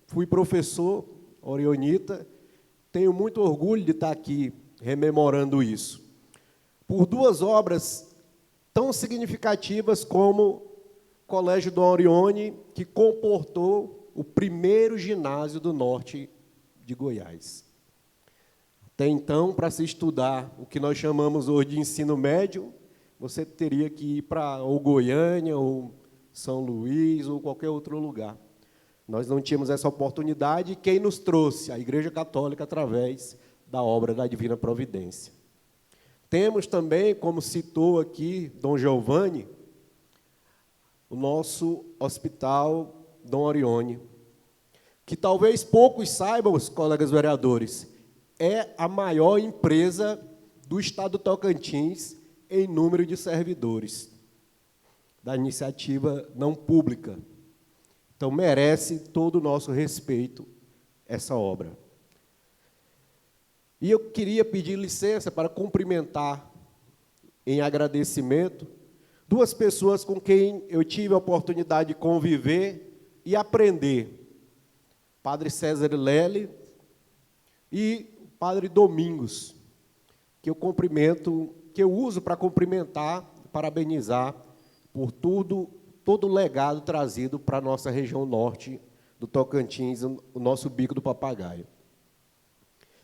fui professor orionita, tenho muito orgulho de estar aqui rememorando isso. Por 2 obras tão significativas como o Colégio Dom Orione, que comportou o primeiro ginásio do norte de Goiás. Até então, para se estudar o que nós chamamos hoje de ensino médio, você teria que ir para ou Goiânia, ou São Luís, ou qualquer outro lugar. Nós não tínhamos essa oportunidade, e quem nos trouxe? A Igreja Católica, através da obra da Divina Providência. Temos também, como citou aqui Dom Giovanni, o nosso Hospital Dom Orione, que talvez poucos saibam, os colegas vereadores, é a maior empresa do Estado do Tocantins em número de servidores, da iniciativa não pública. Então, merece todo o nosso respeito essa obra. E eu queria pedir licença para cumprimentar, em agradecimento, 2 pessoas com quem eu tive a oportunidade de conviver e aprender. Padre César Lely e o Padre Domingos, que eu cumprimento, que eu uso para cumprimentar, parabenizar por todo o legado trazido para a nossa região norte do Tocantins, o nosso Bico do Papagaio.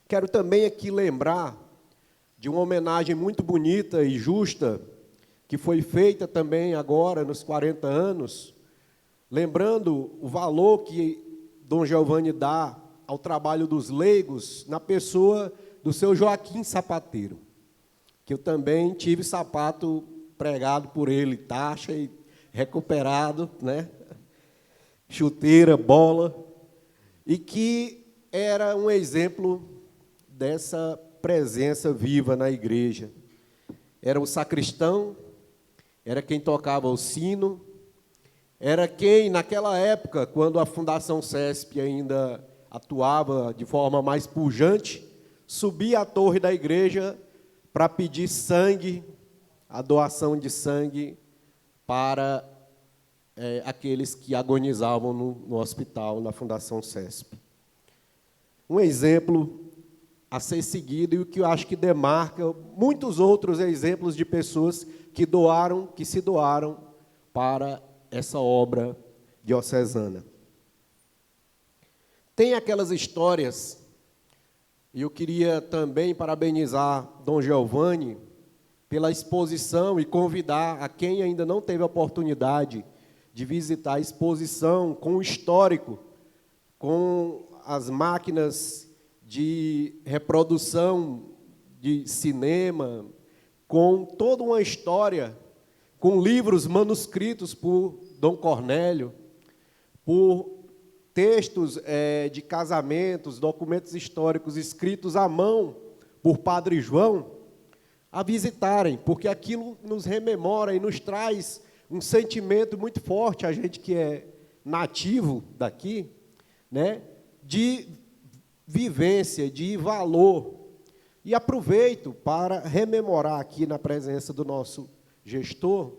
Quero também aqui lembrar de uma homenagem muito bonita e justa, que foi feita também agora, nos 40 anos, lembrando o valor que Dom Giovanni dá ao trabalho dos leigos, na pessoa do seu Joaquim Sapateiro, que eu também tive sapato pregado por ele, taxa e recuperado, né? Chuteira, bola, e que era um exemplo dessa presença viva na igreja. Era o sacristão, era quem tocava o sino, era quem, naquela época, quando a Fundação CESP ainda atuava de forma mais pujante, subia à torre da igreja para pedir sangue, a doação de sangue para aqueles que agonizavam no hospital, na Fundação CESP. Um exemplo a ser seguido e o que eu acho que demarca muitos outros exemplos de pessoas que se doaram para essa obra diocesana. Tem aquelas histórias, e eu queria também parabenizar Dom Giovanni pela exposição e convidar a quem ainda não teve a oportunidade de visitar a exposição com o histórico, com as máquinas de reprodução de cinema, com toda uma história, com livros manuscritos por Dom Cornélio, por textos de casamentos, documentos históricos escritos à mão por Padre João, a visitarem, porque aquilo nos rememora e nos traz um sentimento muito forte, a gente que é nativo daqui, né, de vivência, de valor. E aproveito para rememorar aqui na presença do nosso gestor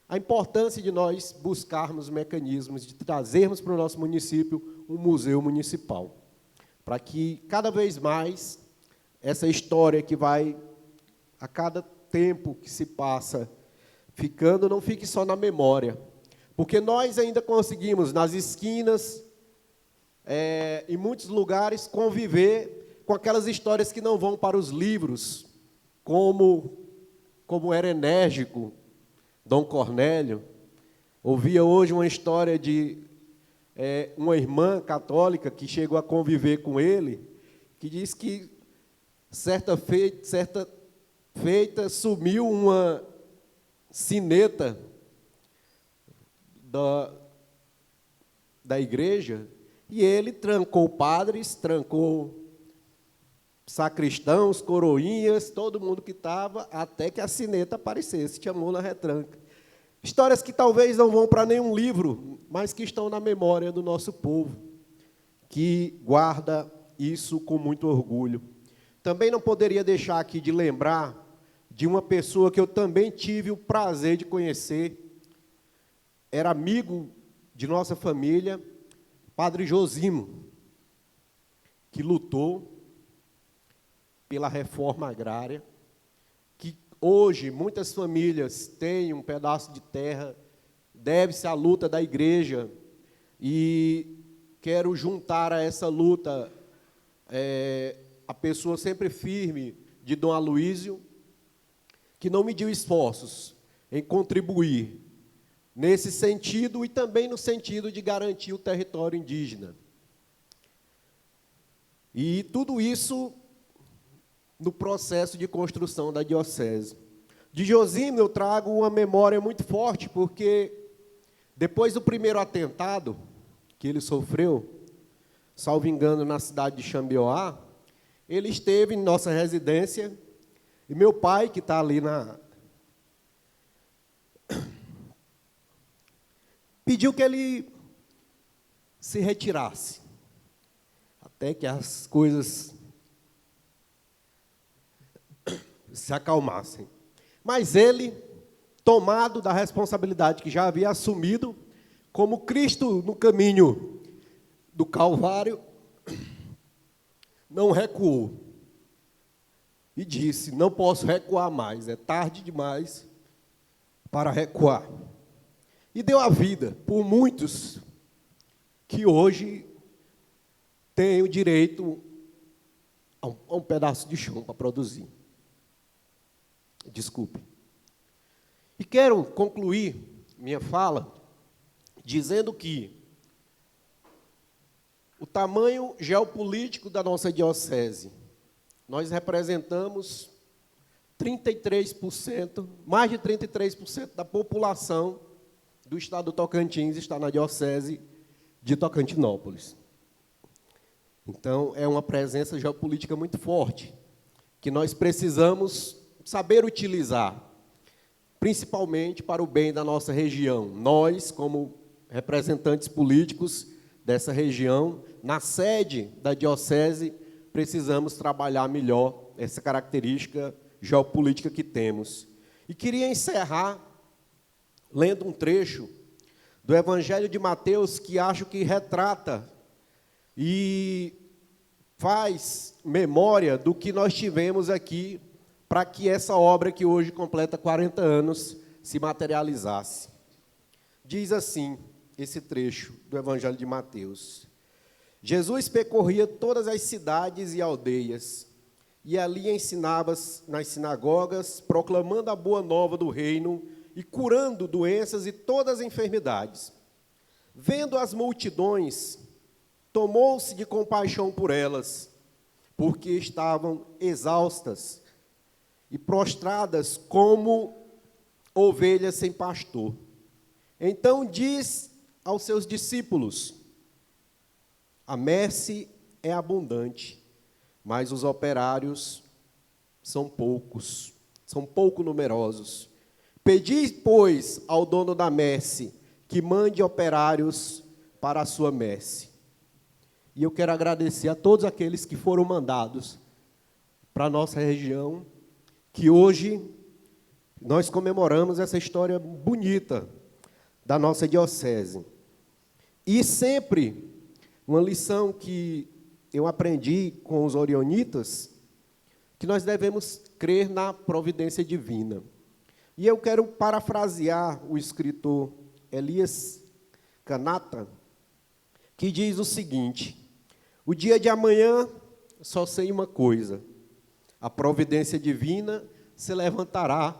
a importância de nós buscarmos mecanismos de trazermos para o nosso município um museu municipal, para que cada vez mais essa história que vai, a cada tempo que se passa ficando, não fique só na memória, porque nós ainda conseguimos, nas esquinas, em muitos lugares, conviver com aquelas histórias que não vão para os livros, como era enérgico Dom Cornélio. Ouvia hoje uma história de uma irmã católica que chegou a conviver com ele, que diz que certa feita sumiu uma sineta da igreja, e ele trancou padres, trancou sacristãos, coroinhas, todo mundo que estava, até que a sineta aparecesse, chamou na retranca. Histórias que talvez não vão para nenhum livro, mas que estão na memória do nosso povo, que guarda isso com muito orgulho. Também não poderia deixar aqui de lembrar de uma pessoa que eu também tive o prazer de conhecer, era amigo de nossa família, Padre Josimo, que lutou pela reforma agrária, que hoje muitas famílias têm um pedaço de terra, deve-se à luta da igreja, e quero juntar a essa luta a pessoa sempre firme de Dom Aloísio, que não mediu esforços em contribuir nesse sentido e também no sentido de garantir o território indígena. E tudo isso no processo de construção da diocese. De Josimo eu trago uma memória muito forte, porque depois do primeiro atentado que ele sofreu, salvo engano, na cidade de Xambioá, ele esteve em nossa residência, e meu pai, que está ali pediu que ele se retirasse, até que as coisas se acalmassem. Mas ele, tomado da responsabilidade que já havia assumido, como Cristo no caminho do Calvário, não recuou. E disse, não posso recuar mais, é tarde demais para recuar. E deu a vida por muitos que hoje têm o direito a um pedaço de chão para produzir. Desculpe. E quero concluir minha fala dizendo que o tamanho geopolítico da nossa diocese, nós representamos 33%, mais de 33% da população do estado do Tocantins está na diocese de Tocantinópolis. Então, é uma presença geopolítica muito forte, que nós precisamos saber utilizar, principalmente para o bem da nossa região. Nós, como representantes políticos dessa região, na sede da diocese, precisamos trabalhar melhor essa característica geopolítica que temos. E queria encerrar lendo um trecho do Evangelho de Mateus, que acho que retrata e faz memória do que nós tivemos aqui, para que essa obra, que hoje completa 40 anos, se materializasse. Diz assim, esse trecho do Evangelho de Mateus: Jesus percorria todas as cidades e aldeias, e ali ensinava nas sinagogas, proclamando a boa nova do reino e curando doenças e todas as enfermidades. Vendo as multidões, tomou-se de compaixão por elas, porque estavam exaustas e prostradas como ovelhas sem pastor. Então diz aos seus discípulos: a messe é abundante, mas os operários são poucos, são pouco numerosos. Pedi, pois, ao dono da messe que mande operários para a sua messe. E eu quero agradecer a todos aqueles que foram mandados para a nossa região, que hoje nós comemoramos essa história bonita da nossa diocese. E sempre, uma lição que eu aprendi com os orionitas, que nós devemos crer na providência divina. E eu quero parafrasear o escritor Elias Canata, que diz o seguinte: o dia de amanhã só sei uma coisa: a providência divina se levantará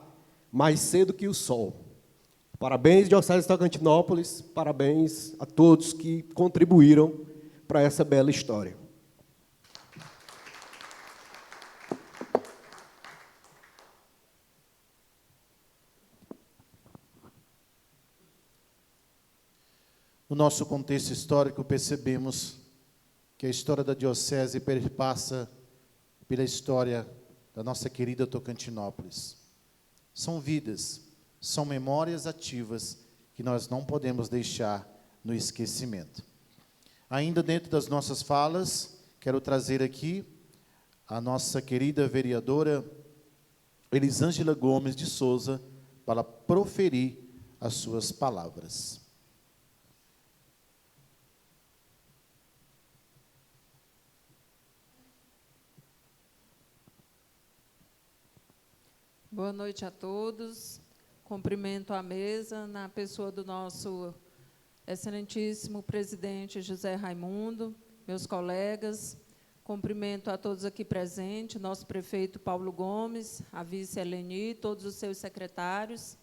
mais cedo que o sol. Parabéns, Diocese de Tocantinópolis, parabéns a todos que contribuíram para essa bela história. No nosso contexto histórico, percebemos que a história da Diocese perpassa pela história da nossa querida Tocantinópolis. São vidas, são memórias ativas que nós não podemos deixar no esquecimento. Ainda dentro das nossas falas, quero trazer aqui a nossa querida vereadora Elisângela Gomes de Souza para proferir as suas palavras. Boa noite a todos. Cumprimento a mesa na pessoa do nosso excelentíssimo presidente José Raimundo, meus colegas. Cumprimento a todos aqui presentes, nosso prefeito Paulo Gomes, a vice Eleni, todos os seus secretários.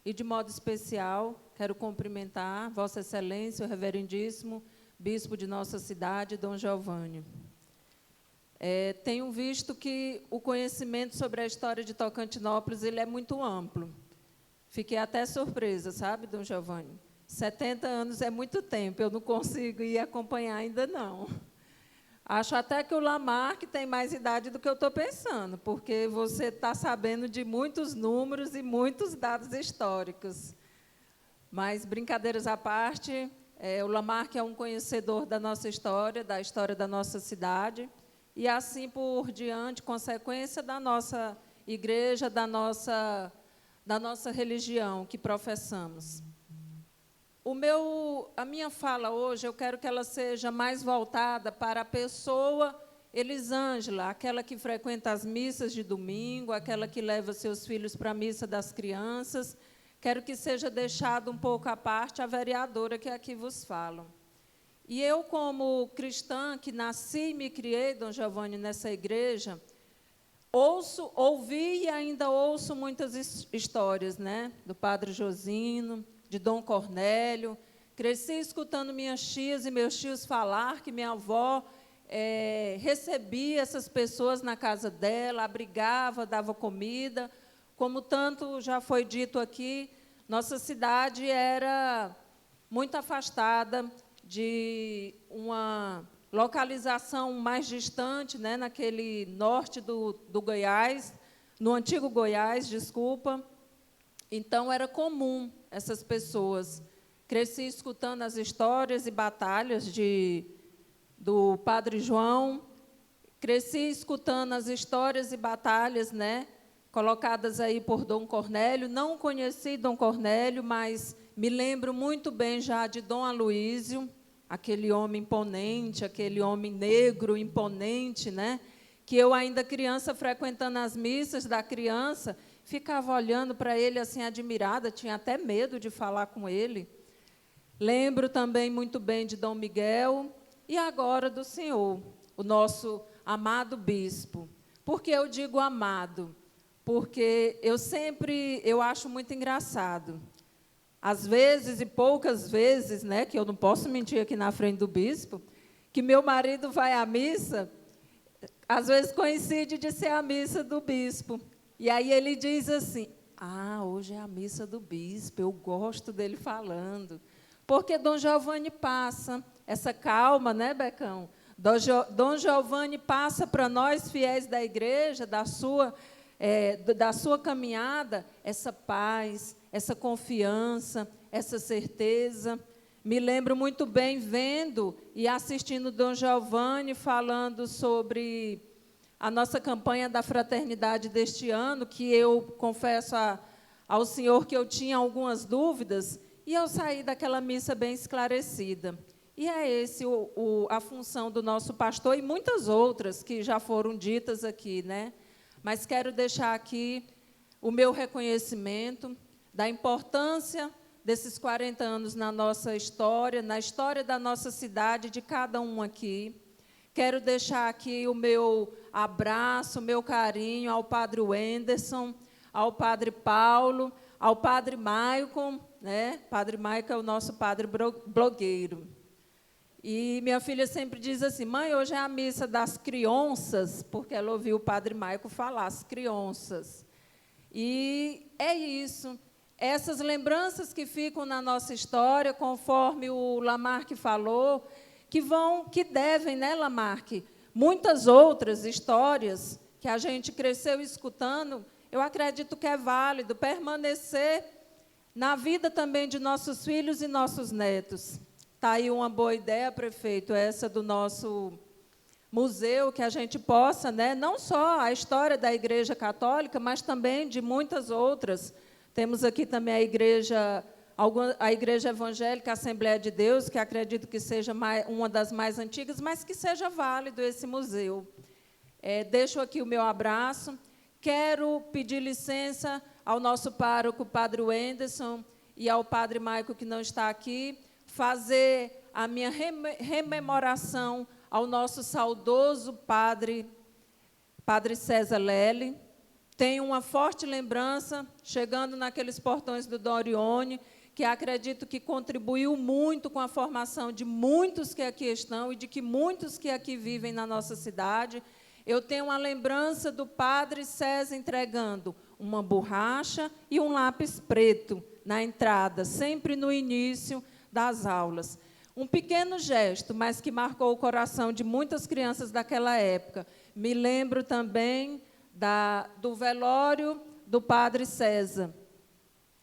E, de modo especial, quero cumprimentar Vossa Excelência, o reverendíssimo bispo de nossa cidade, Dom Giovanni. Tenho visto que o conhecimento sobre a história de Tocantinópolis ele é muito amplo. Fiquei até surpresa, sabe, Dom Giovanni? 70 anos é muito tempo, eu não consigo ir acompanhar ainda não. Acho até que o Lamarck tem mais idade do que eu estou pensando, porque você está sabendo de muitos números e muitos dados históricos. Mas, brincadeiras à parte, o Lamarck é um conhecedor da nossa história, da história da nossa cidade, e assim por diante, consequência da nossa igreja, da nossa religião que professamos. A minha fala hoje, eu quero que ela seja mais voltada para a pessoa Elisângela, aquela que frequenta as missas de domingo, aquela que leva seus filhos para a missa das crianças. Quero que seja deixado um pouco à parte a vereadora que aqui vos fala. E eu, como cristã, que nasci e me criei, Dom Giovanni, nessa igreja, ouvi e ainda ouço muitas histórias, né, do Padre Josino, de Dom Cornélio. Cresci escutando minhas tias e meus tios falar que minha avó recebia essas pessoas na casa dela, abrigava, dava comida. Como tanto já foi dito aqui, nossa cidade era muito afastada de uma localização mais distante, né, naquele norte do Goiás, no antigo Goiás, desculpa. Então, era comum essas pessoas. Cresci escutando as histórias e batalhas do Padre João, cresci escutando as histórias e batalhas, né, colocadas aí por Dom Cornélio. Não conheci Dom Cornélio, mas me lembro muito bem já de Dom Aloísio, aquele homem imponente, aquele homem negro imponente, né, que eu, ainda criança, frequentando as missas da criança, ficava olhando para ele assim, admirada, tinha até medo de falar com ele. Lembro também muito bem de Dom Miguel e agora do senhor, o nosso amado bispo. Por que eu digo amado? Porque eu acho muito engraçado. Às vezes, e poucas vezes, né, que eu não posso mentir aqui na frente do bispo, que meu marido vai à missa, às vezes coincide de ser a missa do bispo. E aí ele diz assim, hoje é a missa do bispo, eu gosto dele falando. Porque Dom Giovanni passa essa calma, né, Becão? Dom Giovanni passa para nós, fiéis da igreja, da sua caminhada, essa paz, essa confiança, essa certeza. Me lembro muito bem vendo e assistindo Dom Giovanni falando sobre a nossa campanha da fraternidade deste ano, que eu confesso ao senhor que eu tinha algumas dúvidas, e eu saí daquela missa bem esclarecida. E é essa a função do nosso pastor e muitas outras que já foram ditas aqui, né? Mas quero deixar aqui o meu reconhecimento da importância desses 40 anos na nossa história, na história da nossa cidade, de cada um aqui. Quero deixar aqui o meu abraço, o meu carinho ao padre Wenderson, ao padre Paulo, ao padre Maicon, né? Padre Maicon é o nosso padre blogueiro. E minha filha sempre diz assim, mãe, hoje é a missa das crianças, porque ela ouviu o padre Maicon falar, as crianças. E é isso. Essas lembranças que ficam na nossa história, conforme o Lamarck falou, que devem, né, Lamarck? Muitas outras histórias que a gente cresceu escutando, eu acredito que é válido permanecer na vida também de nossos filhos e nossos netos. Está aí uma boa ideia, prefeito, essa do nosso museu, que a gente possa, né, não só a história da Igreja Católica, mas também de muitas outras. Temos aqui também a Igreja Evangélica Assembleia de Deus, que acredito que seja uma das mais antigas, mas que seja válido esse museu. Deixo aqui o meu abraço. Quero pedir licença ao nosso pároco, Padre Wenderson, e ao Padre Maicon, que não está aqui, fazer a minha rememoração ao nosso saudoso Padre César Lely. Tenho uma forte lembrança, chegando naqueles portões do Dorione, que acredito que contribuiu muito com a formação de muitos que aqui estão e de que muitos que aqui vivem na nossa cidade. Eu tenho uma lembrança do Padre César entregando uma borracha e um lápis preto na entrada, sempre no início das aulas. Um pequeno gesto, mas que marcou o coração de muitas crianças daquela época. Me lembro também do velório do Padre César,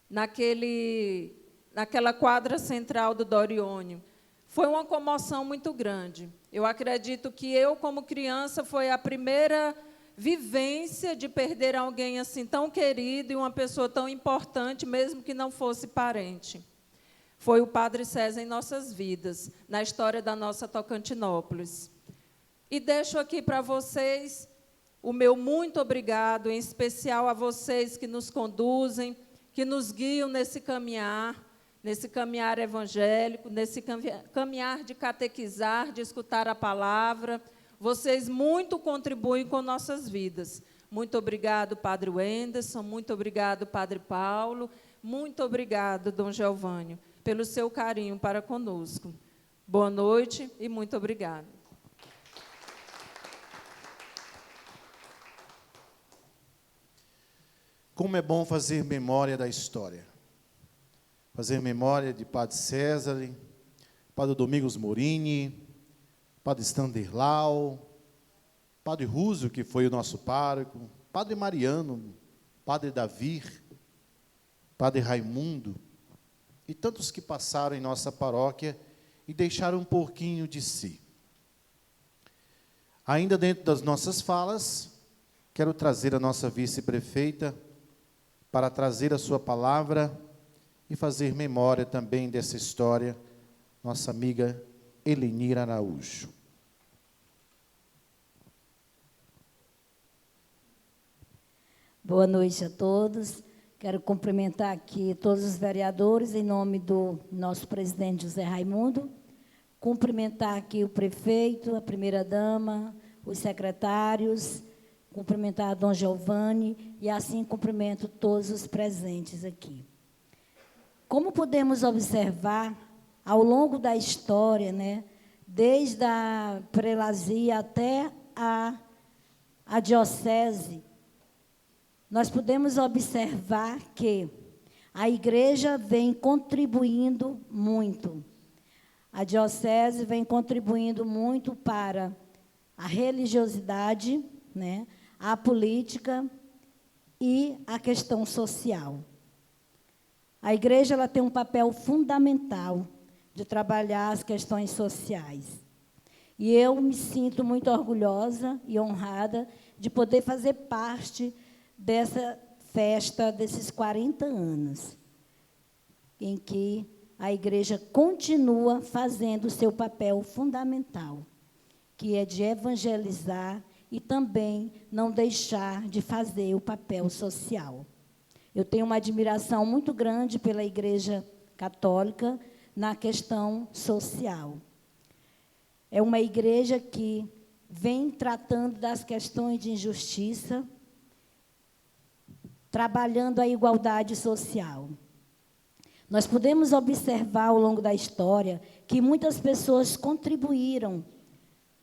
naquela quadra central do Dorione. Foi uma comoção muito grande. Eu acredito que eu, como criança, foi a primeira vivência de perder alguém assim tão querido e uma pessoa tão importante, mesmo que não fosse parente. Foi o Padre César em nossas vidas, na história da nossa Tocantinópolis. E deixo aqui para vocês o meu muito obrigado, em especial a vocês que nos conduzem, que nos guiam nesse caminhar evangélico, nesse caminhar de catequizar, de escutar a palavra. Vocês muito contribuem com nossas vidas. Muito obrigado, Padre Wenderson, muito obrigado, Padre Paulo, muito obrigado, Dom Giovanni, pelo seu carinho para conosco. Boa noite e muito obrigado. Como é bom fazer memória da história. Fazer memória de Padre César, Padre Domingos Morini, Padre Standerlau, Padre Rússio, que foi o nosso pároco, Padre Mariano, Padre Davi, Padre Raimundo, e tantos que passaram em nossa paróquia e deixaram um pouquinho de si. Ainda dentro das nossas falas, quero trazer a nossa vice-prefeita para trazer a sua palavra e fazer memória também dessa história, nossa amiga Elenira Araújo. Boa noite a todos. Quero cumprimentar aqui todos os vereadores, em nome do nosso presidente José Raimundo. Cumprimentar aqui o prefeito, a primeira-dama, os secretários, cumprimentar Dom Giovanni e assim cumprimento todos os presentes aqui. Como podemos observar, ao longo da história, né, desde a prelazia até a diocese, nós podemos observar que a igreja vem contribuindo muito. A diocese vem contribuindo muito para a religiosidade, né, a política e a questão social. A igreja ela tem um papel fundamental de trabalhar as questões sociais. E eu me sinto muito orgulhosa e honrada de poder fazer parte dessa festa desses 40 anos, em que a igreja continua fazendo o seu papel fundamental, que é de evangelizar e também não deixar de fazer o papel social. Eu tenho uma admiração muito grande pela Igreja Católica na questão social. É uma igreja que vem tratando das questões de injustiça, trabalhando a igualdade social. Nós podemos observar ao longo da história que muitas pessoas contribuíram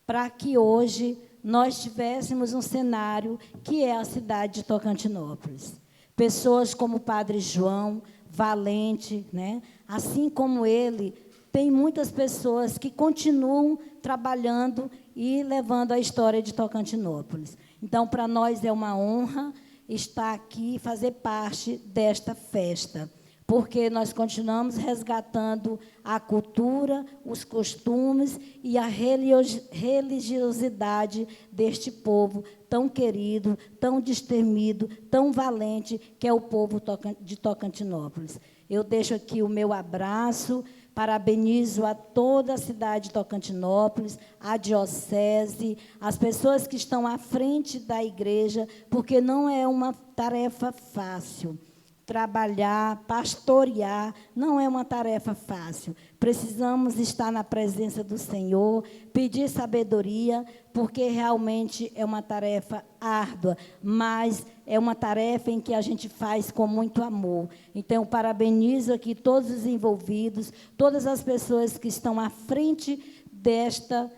para que hoje nós tivéssemos um cenário que é a cidade de Tocantinópolis. Pessoas como o Padre João Valente, né? Assim como ele, tem muitas pessoas que continuam trabalhando e levando a história de Tocantinópolis. Então, para nós é uma honra estar aqui e fazer parte desta festa, porque nós continuamos resgatando a cultura, os costumes e a religiosidade deste povo tão querido, tão destemido, tão valente, que é o povo de Tocantinópolis. Eu deixo aqui o meu abraço, parabenizo a toda a cidade de Tocantinópolis, a diocese, as pessoas que estão à frente da igreja, porque não é uma tarefa fácil. Trabalhar, pastorear, não é uma tarefa fácil. Precisamos estar na presença do Senhor, pedir sabedoria, porque realmente é uma tarefa árdua, mas é uma tarefa em que a gente faz com muito amor. Então, eu parabenizo aqui todos os envolvidos, todas as pessoas que estão à frente desta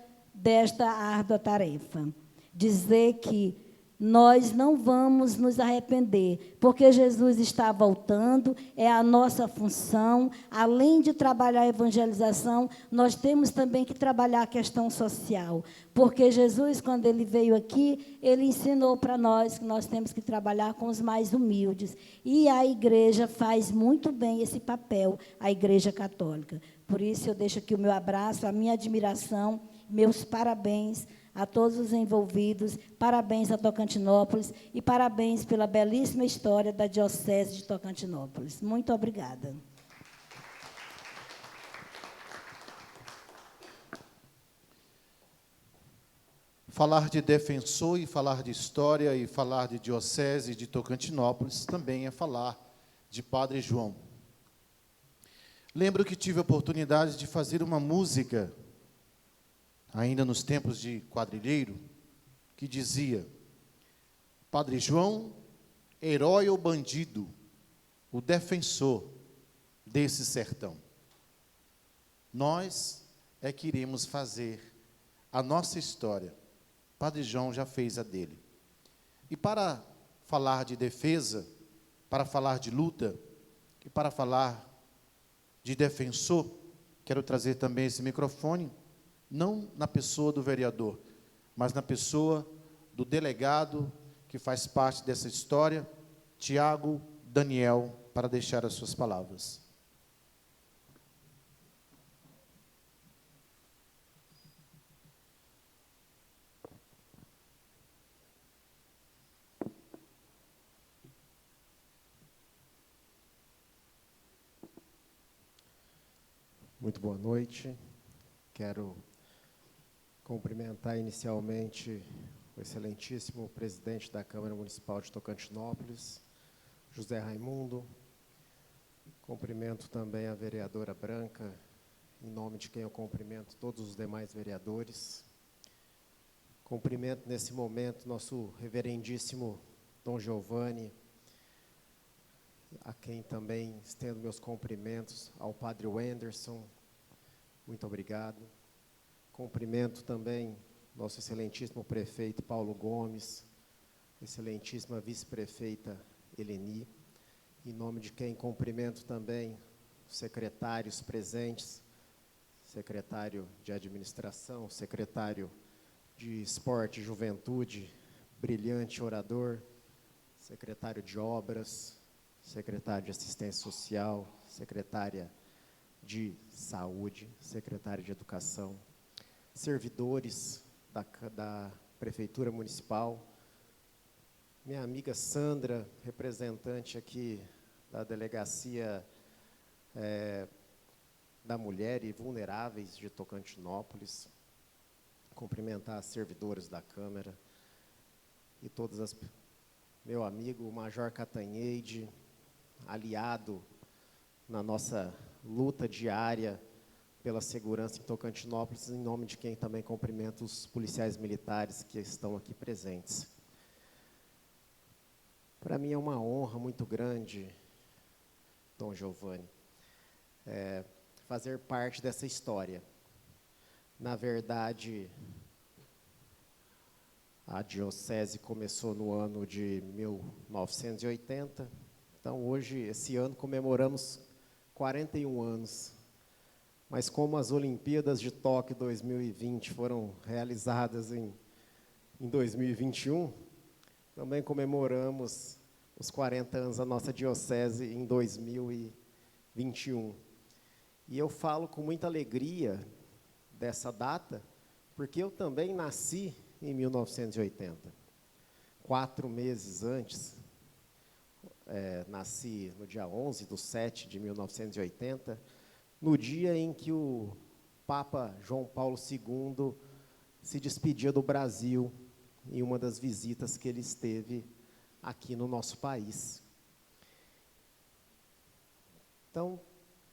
árdua tarefa. Dizer que nós não vamos nos arrepender, porque Jesus está voltando, é a nossa função. Além de trabalhar a evangelização, nós temos também que trabalhar a questão social, porque Jesus, quando ele veio aqui, ele ensinou para nós que nós temos que trabalhar com os mais humildes, e a igreja faz muito bem esse papel, a Igreja Católica. Por isso, eu deixo aqui o meu abraço, a minha admiração, meus parabéns a todos os envolvidos, parabéns a Tocantinópolis e parabéns pela belíssima história da Diocese de Tocantinópolis. Muito obrigada. Falar de defensor e falar de história e falar de Diocese de Tocantinópolis também é falar de Padre João. Lembro que tive a oportunidade de fazer uma música ainda nos tempos de quadrilheiro, que dizia: Padre João, herói ou bandido, o defensor desse sertão. Nós é que iremos fazer a nossa história. Padre João já fez a dele. E para falar de defesa, para falar de luta, e para falar de defensor, quero trazer também esse microfone, não na pessoa do vereador, mas na pessoa do delegado que faz parte dessa história, Tiago Daniel, para deixar as suas palavras. Muito boa noite. Quero cumprimentar inicialmente o excelentíssimo presidente da Câmara Municipal de Tocantinópolis, José Raimundo. Cumprimento também a vereadora Branca, em nome de quem eu cumprimento todos os demais vereadores. Cumprimento nesse momento nosso reverendíssimo Dom Giovanni, a quem também estendo meus cumprimentos, ao Padre Wenderson, muito obrigado. Cumprimento também nosso excelentíssimo prefeito Paulo Gomes, excelentíssima vice-prefeita Eleni, em nome de quem cumprimento também os secretários presentes, secretário de administração, secretário de esporte e juventude, brilhante orador, secretário de obras, secretário de assistência social, secretária de saúde, secretária de educação, servidores da prefeitura municipal, minha amiga Sandra, representante aqui da delegacia da Mulher e Vulneráveis de Tocantinópolis, cumprimentar as servidoras da Câmara e meu amigo Major Catanheide, aliado na nossa luta diária pela segurança em Tocantinópolis, em nome de quem também cumprimento os policiais militares que estão aqui presentes. Para mim é uma honra muito grande, Dom Giovanni, fazer parte dessa história. Na verdade, a diocese começou no ano de 1980, então hoje, esse ano, comemoramos 41 anos. Mas como as Olimpíadas de Tóquio 2020 foram realizadas em 2021, também comemoramos os 40 anos da nossa diocese em 2021. E eu falo com muita alegria dessa data, porque eu também nasci em 1980. 4 meses antes, nasci no dia 11/7 de 1980, no dia em que o Papa João Paulo II se despedia do Brasil em uma das visitas que ele esteve aqui no nosso país. Então,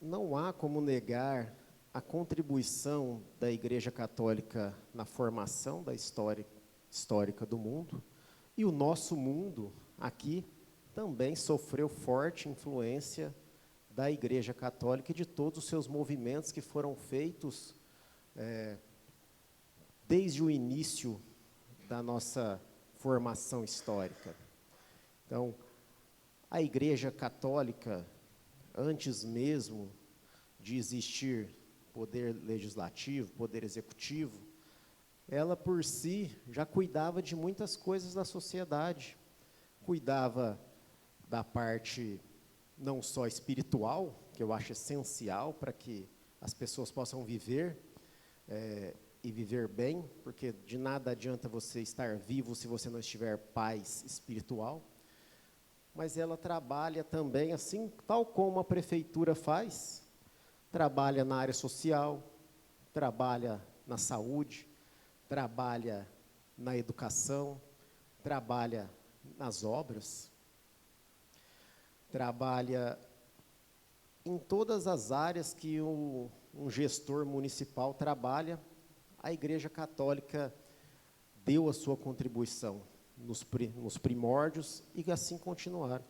não há como negar a contribuição da Igreja Católica na formação da histórica do mundo, e o nosso mundo aqui também sofreu forte influência da Igreja Católica e de todos os seus movimentos que foram feitos desde o início da nossa formação histórica. Então, a Igreja Católica, antes mesmo de existir poder legislativo, poder executivo, ela por si já cuidava de muitas coisas da sociedade, cuidava da parte não só espiritual, que eu acho essencial para que as pessoas possam viver e viver bem, porque de nada adianta você estar vivo se você não estiver paz espiritual, mas ela trabalha também, assim, tal como a prefeitura faz, trabalha na área social, trabalha na saúde, trabalha na educação, trabalha nas obras, trabalha em todas as áreas que um gestor municipal trabalha. A Igreja Católica deu a sua contribuição nos primórdios e assim continuar.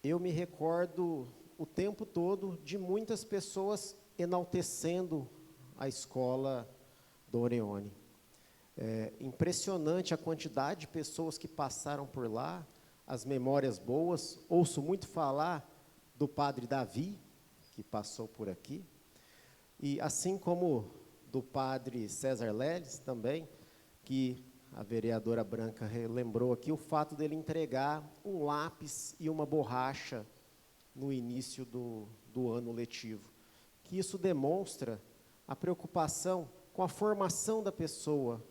Eu me recordo o tempo todo de muitas pessoas enaltecendo a escola do Oreone. É impressionante a quantidade de pessoas que passaram por lá, as memórias boas. Ouço muito falar do padre Davi, que passou por aqui, e assim como do padre César Leles também, que a vereadora Branca lembrou aqui, o fato dele entregar um lápis e uma borracha no início do ano letivo, que isso demonstra a preocupação com a formação da pessoa,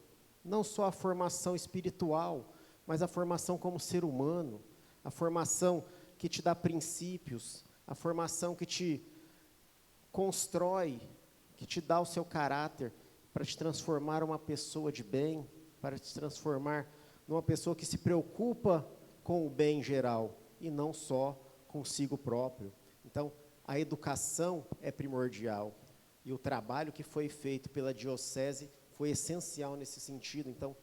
não só a formação espiritual, mas a formação como ser humano, a formação que te dá princípios, a formação que te constrói, que te dá o seu caráter, para te transformar uma pessoa de bem, para te transformar numa pessoa que se preocupa com o bem geral, e não só consigo próprio. Então, a educação é primordial, e o trabalho que foi feito pela diocese foi essencial nesse sentido. Então,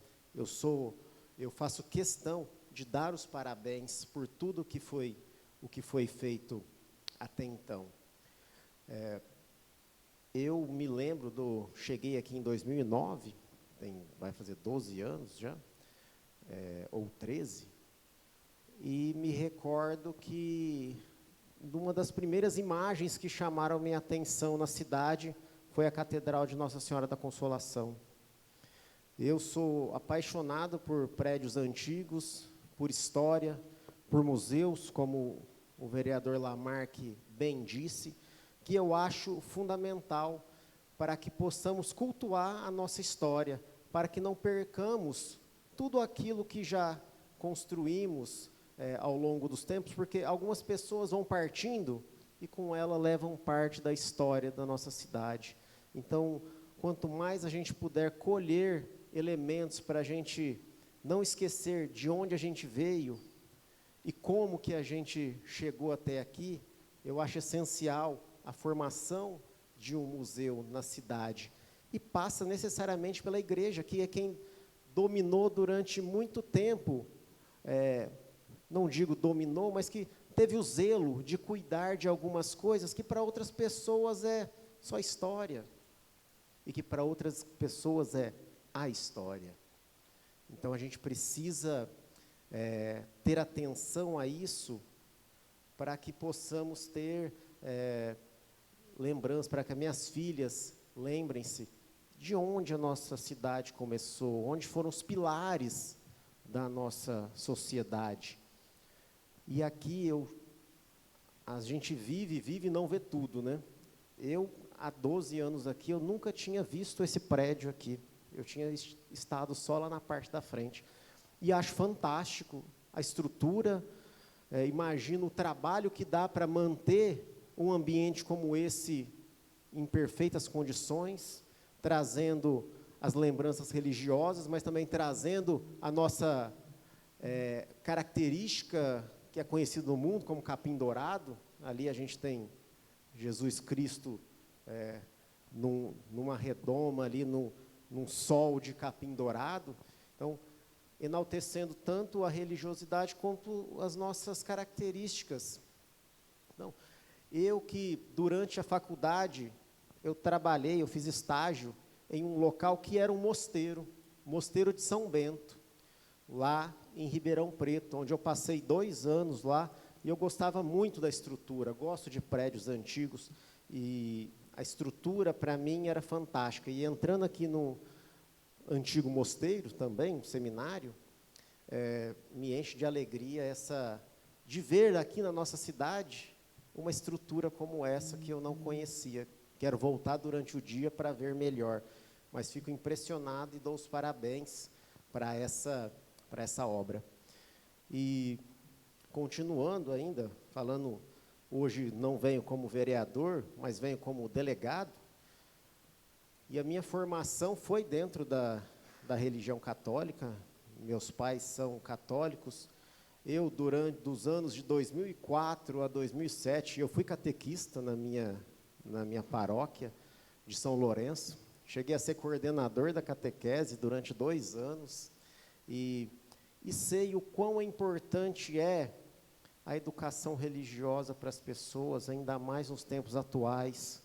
eu faço questão de dar os parabéns por tudo o que foi feito até então. Eu me lembro cheguei aqui em 2009, vai fazer 12 anos já, ou 13, e me recordo que uma das primeiras imagens que chamaram minha atenção na cidade foi a Catedral de Nossa Senhora da Consolação. Eu sou apaixonado por prédios antigos, por história, por museus, como o vereador Lamarck bem disse, que eu acho fundamental para que possamos cultuar a nossa história, para que não percamos tudo aquilo que já construímos ao longo dos tempos, porque algumas pessoas vão partindo e com ela levam parte da história da nossa cidade. Então, quanto mais a gente puder colher elementos para a gente não esquecer de onde a gente veio e como que a gente chegou até aqui, eu acho essencial a formação de um museu na cidade. E passa necessariamente pela igreja, que é quem dominou durante muito tempo, não digo dominou, mas que teve o zelo de cuidar de algumas coisas que para outras pessoas é só história, e que para outras pessoas é a história. Então, a gente precisa ter atenção a isso para que possamos ter lembranças, para que as minhas filhas lembrem-se de onde a nossa cidade começou, onde foram os pilares da nossa sociedade. E aqui a gente vive e não vê tudo, né? Eu, há 12 anos aqui, eu nunca tinha visto esse prédio aqui. Eu tinha estado só lá na parte da frente. E acho fantástico a estrutura, imagino o trabalho que dá para manter um ambiente como esse em perfeitas condições, trazendo as lembranças religiosas, mas também trazendo a nossa característica que é conhecida no mundo como capim dourado. Ali a gente tem Jesus Cristo numa redoma ali, num sol de capim dourado. Então, enaltecendo tanto a religiosidade quanto as nossas características. Então, eu que, durante a faculdade, eu fiz estágio em um local que era um mosteiro, Mosteiro de São Bento, lá em Ribeirão Preto, onde eu passei 2 anos lá, e eu gostava muito da estrutura, gosto de prédios antigos, e a estrutura, para mim, era fantástica. E entrando aqui no antigo mosteiro também, um seminário, me enche de alegria de ver aqui na nossa cidade uma estrutura como essa que eu não conhecia. Quero voltar durante o dia para ver melhor, mas fico impressionado e dou os parabéns para essa obra. E, continuando ainda, falando, hoje não venho como vereador, mas venho como delegado, e a minha formação foi dentro da religião católica. Meus pais são católicos. Eu, durante dos anos de 2004 a 2007, eu fui catequista na minha paróquia de São Lourenço. Cheguei a ser coordenador da catequese durante 2 anos. E sei o quão importante é a educação religiosa para as pessoas, ainda mais nos tempos atuais,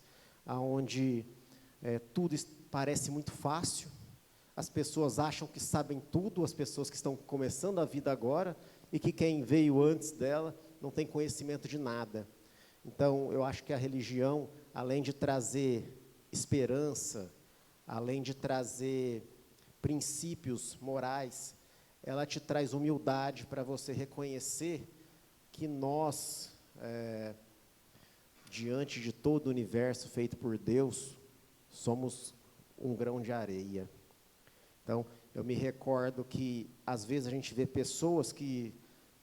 onde tudo parece muito fácil. As pessoas acham que sabem tudo, as pessoas que estão começando a vida agora, e que quem veio antes dela não tem conhecimento de nada. Então, eu acho que a religião, além de trazer esperança, além de trazer princípios morais, ela te traz humildade para você reconhecer que nós, diante de todo o universo feito por Deus, somos um grão de areia. Então, eu me recordo que, às vezes, a gente vê pessoas que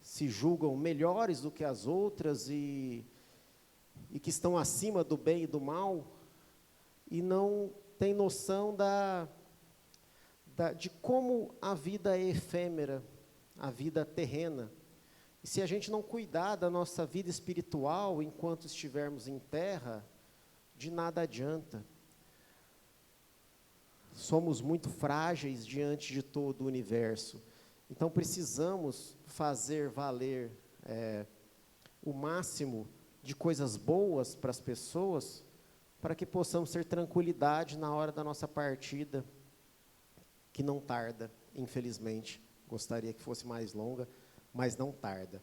se julgam melhores do que as outras e que estão acima do bem e do mal, e não têm noção de como a vida é efêmera, a vida terrena. E se a gente não cuidar da nossa vida espiritual enquanto estivermos em terra, de nada adianta. somos muito frágeis diante de todo o universo. Então, precisamos fazer valer o máximo de coisas boas para as pessoas, para que possamos ter tranquilidade na hora da nossa partida, que não tarda, infelizmente. Gostaria que fosse mais longa, mas não tarda.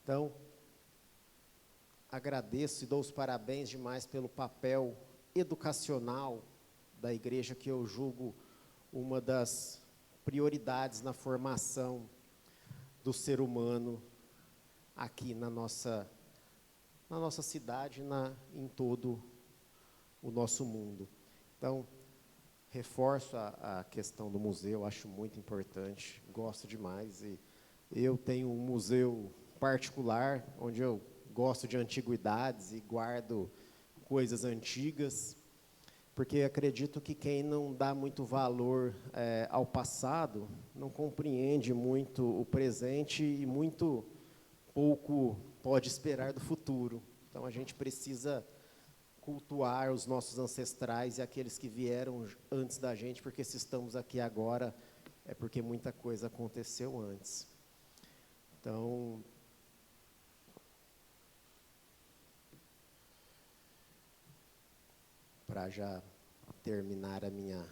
Então, agradeço e dou os parabéns demais pelo papel educacional da igreja, que eu julgo uma das prioridades na formação do ser humano aqui na nossa cidade, em todo o nosso mundo. Então, reforço a questão do museu, acho muito importante, gosto demais. E eu tenho um museu particular, onde eu gosto de antiguidades e guardo coisas antigas, porque acredito que quem não dá muito valor ao passado não compreende muito o presente e muito pouco pode esperar do futuro. Então, a gente precisa cultuar os nossos ancestrais e aqueles que vieram antes da gente, porque se estamos aqui agora, é porque muita coisa aconteceu antes. Então, para já terminar a minha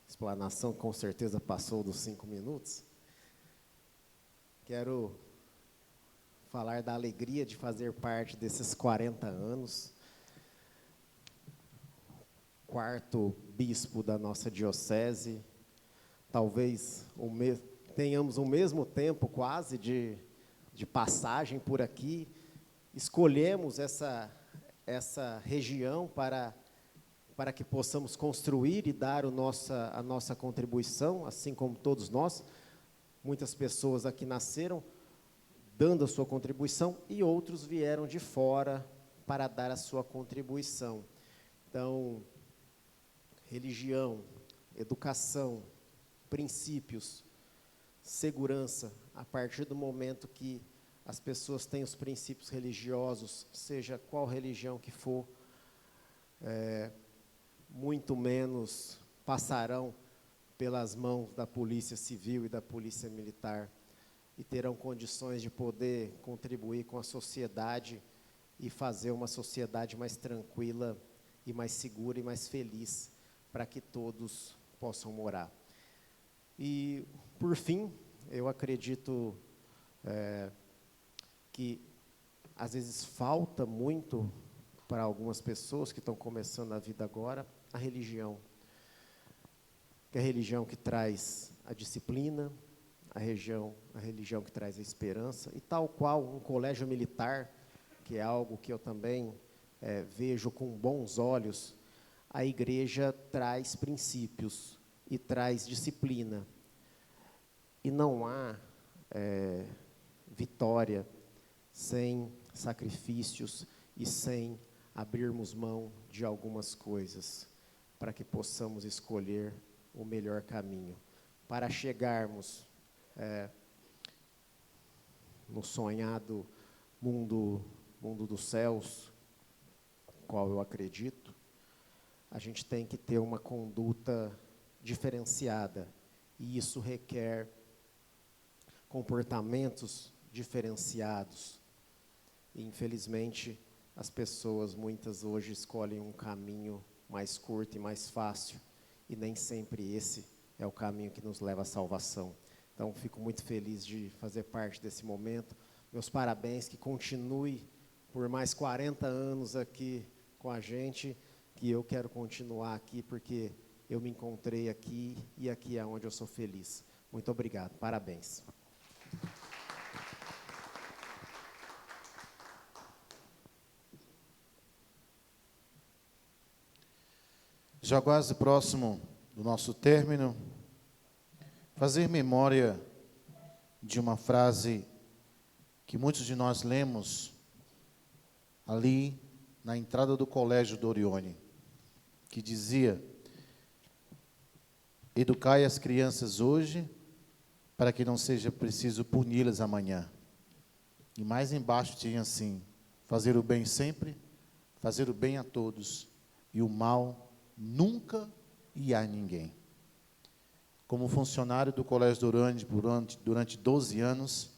explanação, com certeza passou dos 5 minutos, quero falar da alegria de fazer parte desses 40 anos, quarto bispo da nossa diocese, talvez tenhamos o mesmo tempo quase de passagem por aqui, escolhemos essa região para que possamos construir e dar a nossa contribuição, assim como todos nós. Muitas pessoas aqui nasceram dando a sua contribuição e outros vieram de fora para dar a sua contribuição. Então, religião, educação, princípios, segurança, a partir do momento que as pessoas têm os princípios religiosos, seja qual religião que for, muito menos passarão pelas mãos da Polícia Civil e da Polícia Militar e terão condições de poder contribuir com a sociedade e fazer uma sociedade mais tranquila e mais segura e mais feliz para que todos possam morar. E, por fim, eu acredito que, às vezes, falta muito para algumas pessoas que estão começando a vida agora, a religião. Que é a religião que traz a disciplina, a religião que traz a esperança, e tal qual um colégio militar, que é algo que eu também vejo com bons olhos, a igreja traz princípios e traz disciplina. E não há vitória sem sacrifícios e sem abrirmos mão de algumas coisas, para que possamos escolher o melhor caminho, para chegarmos no sonhado mundo dos céus, qual eu acredito. A gente tem que ter uma conduta diferenciada, e isso requer comportamentos diferenciados. E, infelizmente, as pessoas, muitas hoje, escolhem um caminho mais curto e mais fácil, e nem sempre esse é o caminho que nos leva à salvação. Então, fico muito feliz de fazer parte desse momento. Meus parabéns, que continue por mais 40 anos aqui com a gente, que eu quero continuar aqui, porque eu me encontrei aqui, e aqui é onde eu sou feliz. Muito obrigado, parabéns. Já quase próximo do nosso término, fazer memória de uma frase que muitos de nós lemos ali na entrada do Colégio do Orione, que dizia: educai as crianças hoje, para que não seja preciso puni-las amanhã. E mais embaixo tinha assim: fazer o bem sempre, fazer o bem a todos, e o mal nunca e a ninguém. como funcionário do Colégio do Orione durante 12 anos.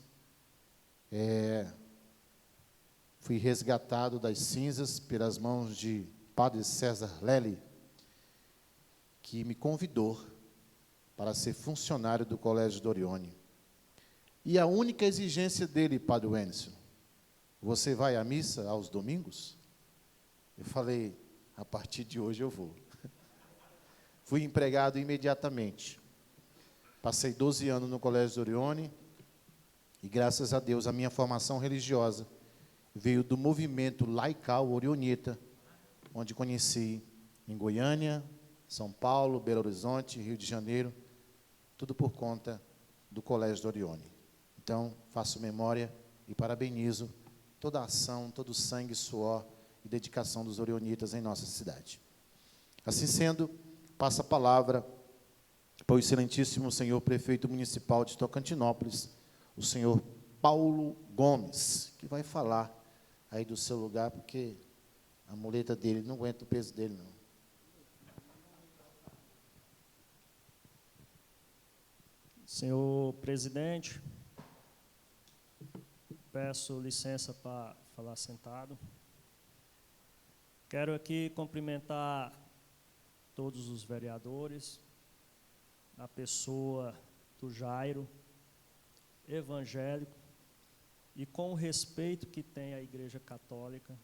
Fui resgatado das cinzas pelas mãos de Padre César Lely, que me convidou para ser funcionário do Colégio do Orione. E a única exigência dele, Padre Wenzel: você vai à missa aos domingos? Eu falei, a partir de hoje eu vou. Fui empregado imediatamente. Passei 12 anos no Colégio do Orione e, graças a Deus, a minha formação religiosa veio do movimento laical orionita, onde conheci em Goiânia, São Paulo, Belo Horizonte, Rio de Janeiro, tudo por conta do Colégio do Orione. Então, faço memória e parabenizo toda a ação, todo o sangue, suor e dedicação dos orionitas em nossa cidade. Assim sendo, passo a palavra para o excelentíssimo senhor prefeito municipal de Tocantinópolis, o senhor Paulo Gomes, que vai falar aí do seu lugar, porque a muleta dele não aguenta o peso dele, não. Senhor presidente, peço licença para falar sentado. Quero aqui cumprimentar todos os vereadores, na pessoa do Jairo, evangélico, e com o respeito que tem a Igreja Católica,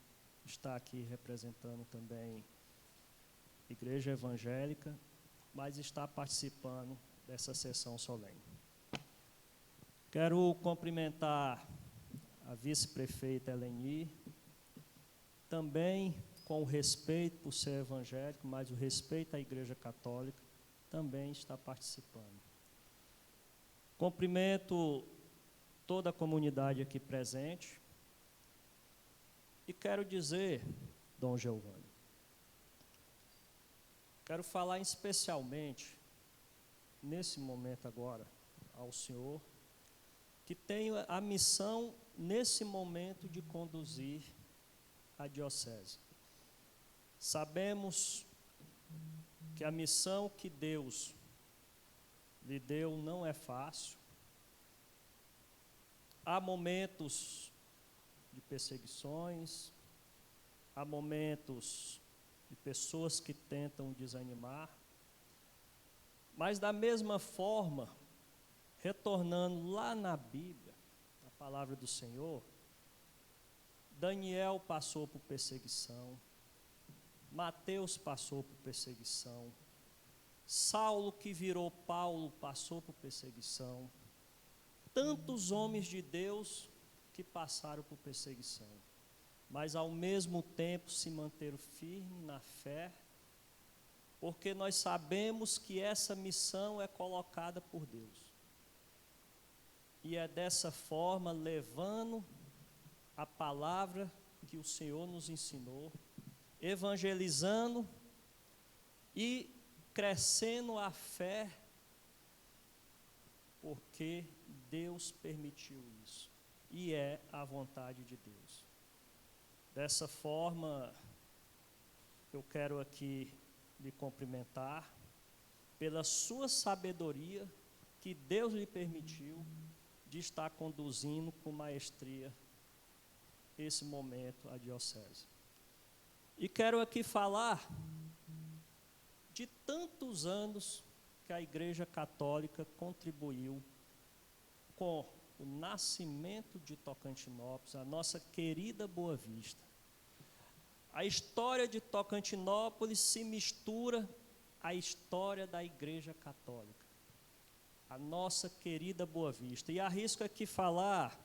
está aqui representando também a Igreja Evangélica, mas está participando dessa sessão solene. Quero cumprimentar a vice-prefeita Eleni, também com o respeito por ser evangélico, mas o respeito à Igreja Católica, também está participando. Cumprimento toda a comunidade aqui presente e quero dizer, Dom Giovanni, quero falar especialmente, nesse momento agora, ao senhor, que tenho a missão, nesse momento, de conduzir a diocese. Sabemos que a missão que Deus lhe deu não é fácil. Há momentos de perseguições, há momentos de pessoas que tentam desanimar, mas da mesma forma, retornando lá na Bíblia, na palavra do Senhor, Daniel passou por perseguição, Mateus passou por perseguição, Saulo, que virou Paulo, passou por perseguição, tantos homens de Deus que passaram por perseguição, mas ao mesmo tempo se manteram firmes na fé, porque nós sabemos que essa missão é colocada por Deus. E é dessa forma, levando a palavra que o Senhor nos ensinou, evangelizando e crescendo a fé, porque Deus permitiu isso, e é a vontade de Deus. Dessa forma, eu quero aqui lhe cumprimentar pela sua sabedoria que Deus lhe permitiu de estar conduzindo com maestria esse momento a diocese. E quero aqui falar de tantos anos que a Igreja Católica contribuiu com o nascimento de Tocantinópolis, a nossa querida Boa Vista. A história de Tocantinópolis se mistura à história da Igreja Católica, a nossa querida Boa Vista. E arrisco aqui falar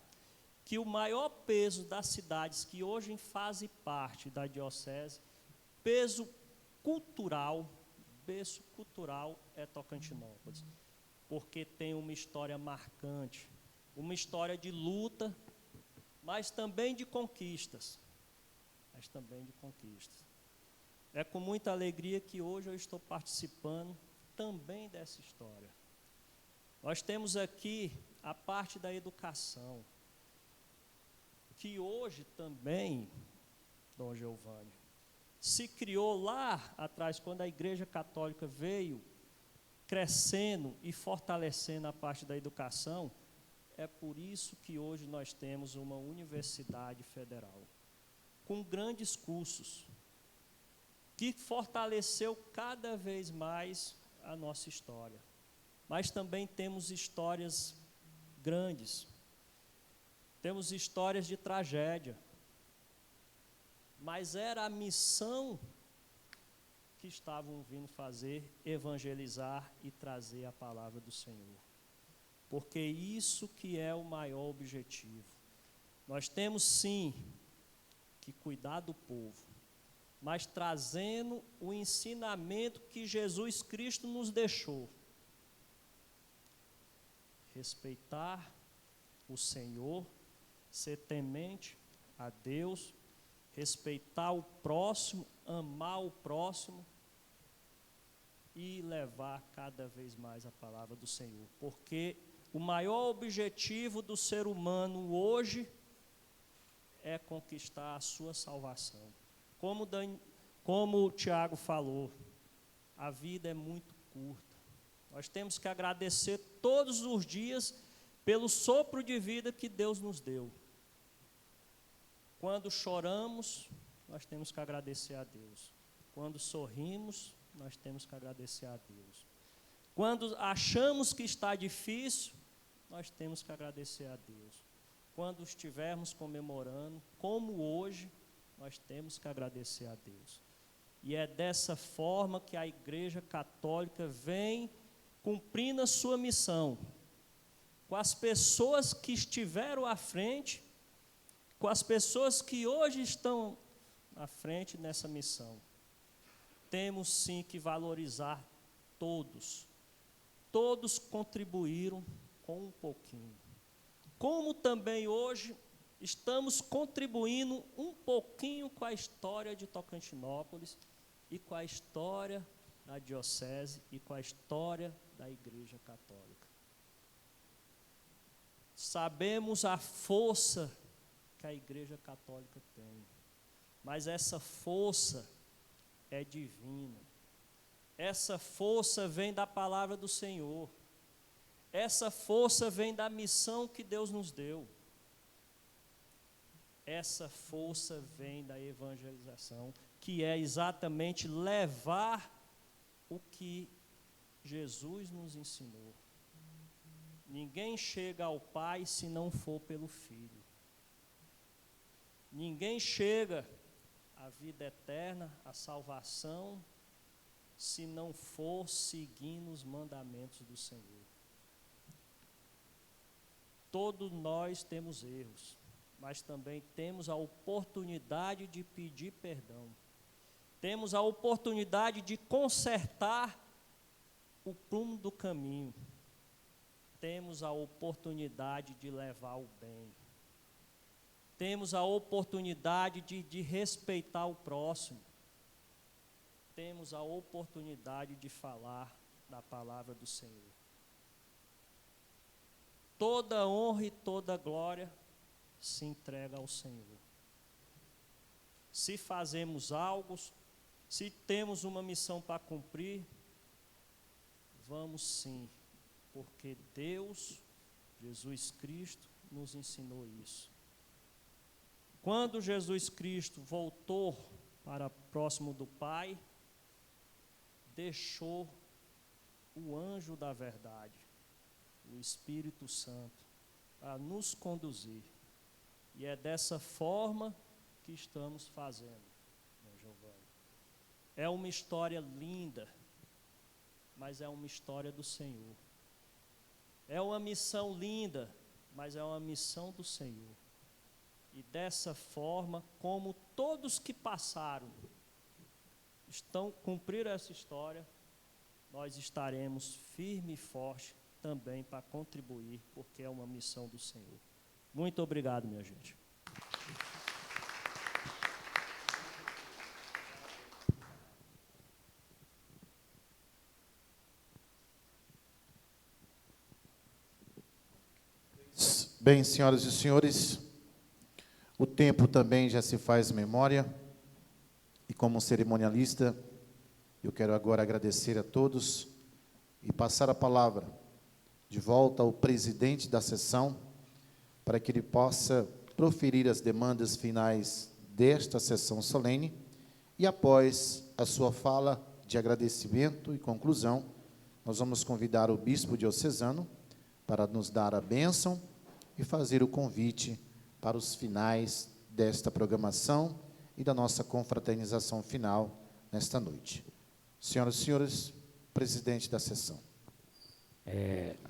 que o maior peso das cidades que hoje fazem parte da diocese, peso cultural, berço cultural é Tocantinópolis, porque tem uma história marcante, uma história de luta, mas também de conquistas. É com muita alegria que hoje eu estou participando também dessa história. Nós temos aqui a parte da educação, que hoje também, Dom Giovanni, se criou lá atrás, quando a Igreja Católica veio crescendo e fortalecendo a parte da educação. É por isso que hoje nós temos uma universidade federal, com grandes cursos, que fortaleceu cada vez mais a nossa história. Mas também temos histórias grandes, temos histórias de tragédia, mas era a missão que estavam vindo fazer, evangelizar e trazer a palavra do Senhor. Porque isso que é o maior objetivo. Nós temos sim que cuidar do povo, mas trazendo o ensinamento que Jesus Cristo nos deixou. Respeitar o Senhor, ser temente a Deus, respeitar o próximo, amar o próximo e levar cada vez mais a palavra do Senhor. Porque o maior objetivo do ser humano hoje é conquistar a sua salvação. Como o Tiago falou, a vida é muito curta. Nós temos que agradecer todos os dias pelo sopro de vida que Deus nos deu. Quando choramos, nós temos que agradecer a Deus. Quando sorrimos, nós temos que agradecer a Deus. Quando achamos que está difícil, nós temos que agradecer a Deus. Quando estivermos comemorando, como hoje, nós temos que agradecer a Deus. E é dessa forma que a Igreja Católica vem cumprindo a sua missão, com as pessoas que estiveram à frente, com as pessoas que hoje estão à frente nessa missão. Temos sim que valorizar todos. Todos contribuíram com um pouquinho. Como também hoje estamos contribuindo um pouquinho com a história de Tocantinópolis e com a história da diocese e com a história da Igreja Católica. Sabemos a força que a Igreja Católica tem, mas essa força é divina. Essa força vem da palavra do Senhor. Essa força vem da missão que Deus nos deu. Essa força vem da evangelização, que é exatamente levar o que Jesus nos ensinou. Ninguém chega ao Pai se não for pelo Filho. Ninguém chega à vida eterna, à salvação, se não for seguindo os mandamentos do Senhor. Todos nós temos erros, mas também temos a oportunidade de pedir perdão. Temos a oportunidade de consertar o prumo do caminho. Temos a oportunidade de levar o bem. Temos a oportunidade de respeitar o próximo. Temos a oportunidade de falar da palavra do Senhor. Toda honra e toda glória se entrega ao Senhor. Se fazemos algo, se temos uma missão para cumprir, vamos sim, porque Deus, Jesus Cristo, nos ensinou isso. Quando Jesus Cristo voltou para próximo do Pai, deixou o anjo da verdade, o Espírito Santo, a nos conduzir. E é dessa forma que estamos fazendo, Giovanni. É uma história linda, mas é uma história do Senhor. É uma missão linda, mas é uma missão do Senhor. E dessa forma, como todos que passaram estão cumprindo essa história, nós estaremos firme e forte também para contribuir, porque é uma missão do Senhor. Muito obrigado, minha gente. Bem, senhoras e senhores, o tempo também já se faz memória, e como cerimonialista, eu quero agora agradecer a todos e passar a palavra de volta ao presidente da sessão, para que ele possa proferir as demandas finais desta sessão solene, e após a sua fala de agradecimento e conclusão, nós vamos convidar o bispo diocesano para nos dar a bênção e fazer o convite para os finais desta programação e da nossa confraternização final nesta noite. Senhoras e senhores, presidente da sessão.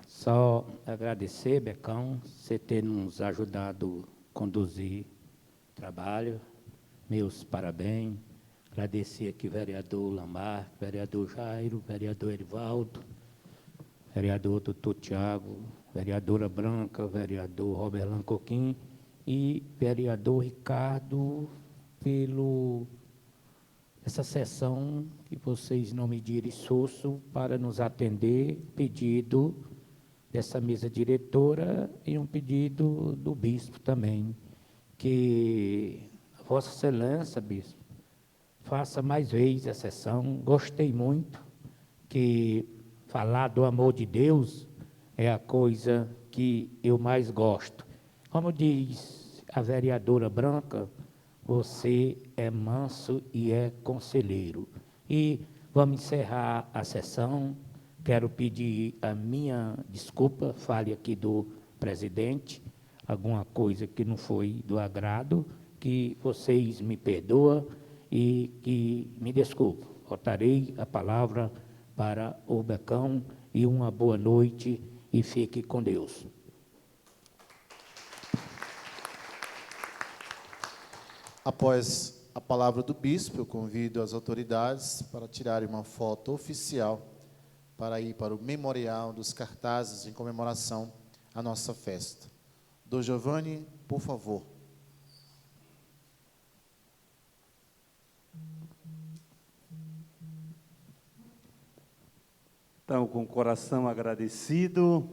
Só agradecer, Becão, você ter nos ajudado a conduzir o trabalho. Meus parabéns. Agradecer aqui o vereador Lamar, vereador Jairo, vereador Erivaldo, vereador doutor Tiago, vereadora Branca, vereador Roberlan Coquim e vereador Ricardo, pelo essa sessão que vocês não medirem esforço para nos atender, pedido dessa mesa diretora e um pedido do bispo também, que Vossa Excelência, bispo, faça mais vezes a sessão. Gostei muito, que falar do amor de Deus é a coisa que eu mais gosto. Como diz a vereadora Branca, você é manso e é conselheiro. E vamos encerrar a sessão. Quero pedir a minha desculpa, fale aqui do presidente, alguma coisa que não foi do agrado, que vocês me perdoem e que me desculpem. Voltarei a palavra para o Becão e uma boa noite e fique com Deus. Após a palavra do bispo, eu convido as autoridades para tirarem uma foto oficial para ir para o memorial dos cartazes em comemoração à nossa festa. Dom Giovanni, por favor. Então, com o coração agradecido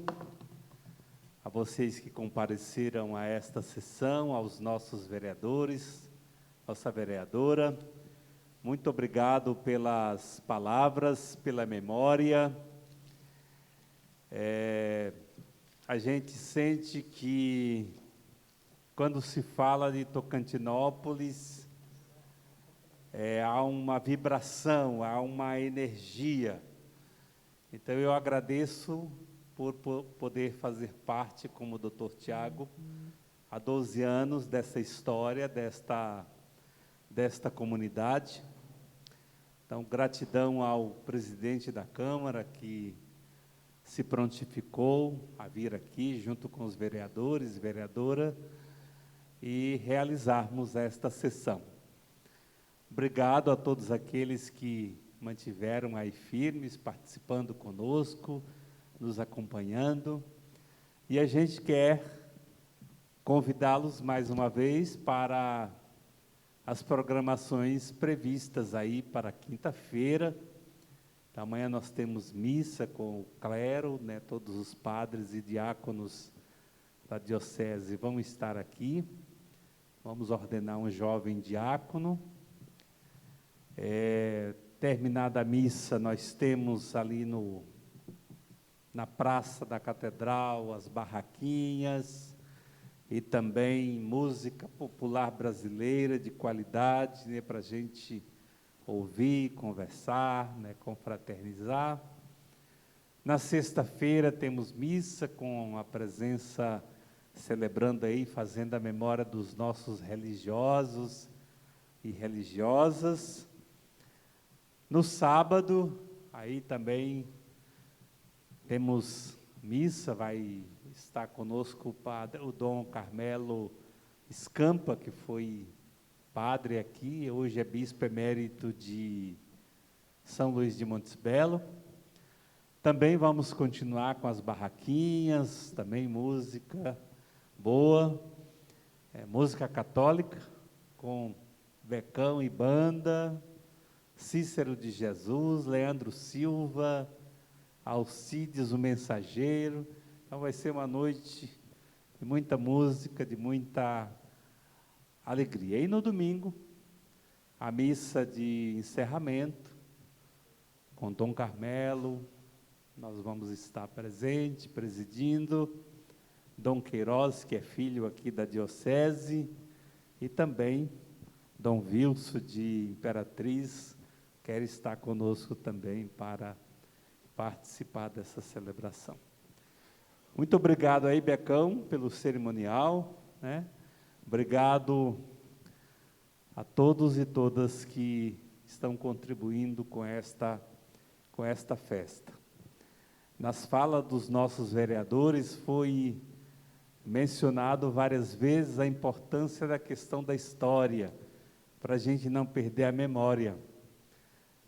a vocês que compareceram a esta sessão, aos nossos vereadores, nossa vereadora, muito obrigado pelas palavras, pela memória. A gente sente que, quando se fala de Tocantinópolis, há uma vibração, há uma energia. Então, eu agradeço por poder fazer parte, como o doutor Tiago, há 12 anos dessa história, desta comunidade. Então, gratidão ao presidente da Câmara, que se prontificou a vir aqui, junto com os vereadores e vereadora, e realizarmos esta sessão. Obrigado a todos aqueles que mantiveram aí firmes, participando conosco, nos acompanhando. E a gente quer convidá-los mais uma vez para as programações previstas aí para quinta-feira. Então, amanhã nós temos missa com o clero, né, todos os padres e diáconos da diocese vão estar aqui. Vamos ordenar um jovem diácono. Terminada a missa, nós temos ali na Praça da Catedral as barraquinhas e também música popular brasileira de qualidade, né, para a gente ouvir, conversar, né, confraternizar. Na sexta-feira temos missa com a presença, celebrando aí, fazendo a memória dos nossos religiosos e religiosas. No sábado, aí também temos missa, vai estar conosco o Dom Carmelo Scampa, que foi padre aqui, hoje é bispo emérito de São Luís de Montes Belo. Também vamos continuar com as barraquinhas, também música boa, música católica, com Becão e banda, Cícero de Jesus, Leandro Silva, Alcides o Mensageiro. Então vai ser uma noite de muita música, de muita alegria. E no domingo, a missa de encerramento, com Dom Carmelo, nós vamos estar presente, presidindo, Dom Queiroz, que é filho aqui da diocese, e também Dom Wilson de Imperatriz, quer estar conosco também para participar dessa celebração. Muito obrigado aí, Becão, pelo cerimonial, né? Obrigado a todos e todas que estão contribuindo com esta festa. Nas falas dos nossos vereadores foi mencionado várias vezes a importância da questão da história, para a gente não perder a memória.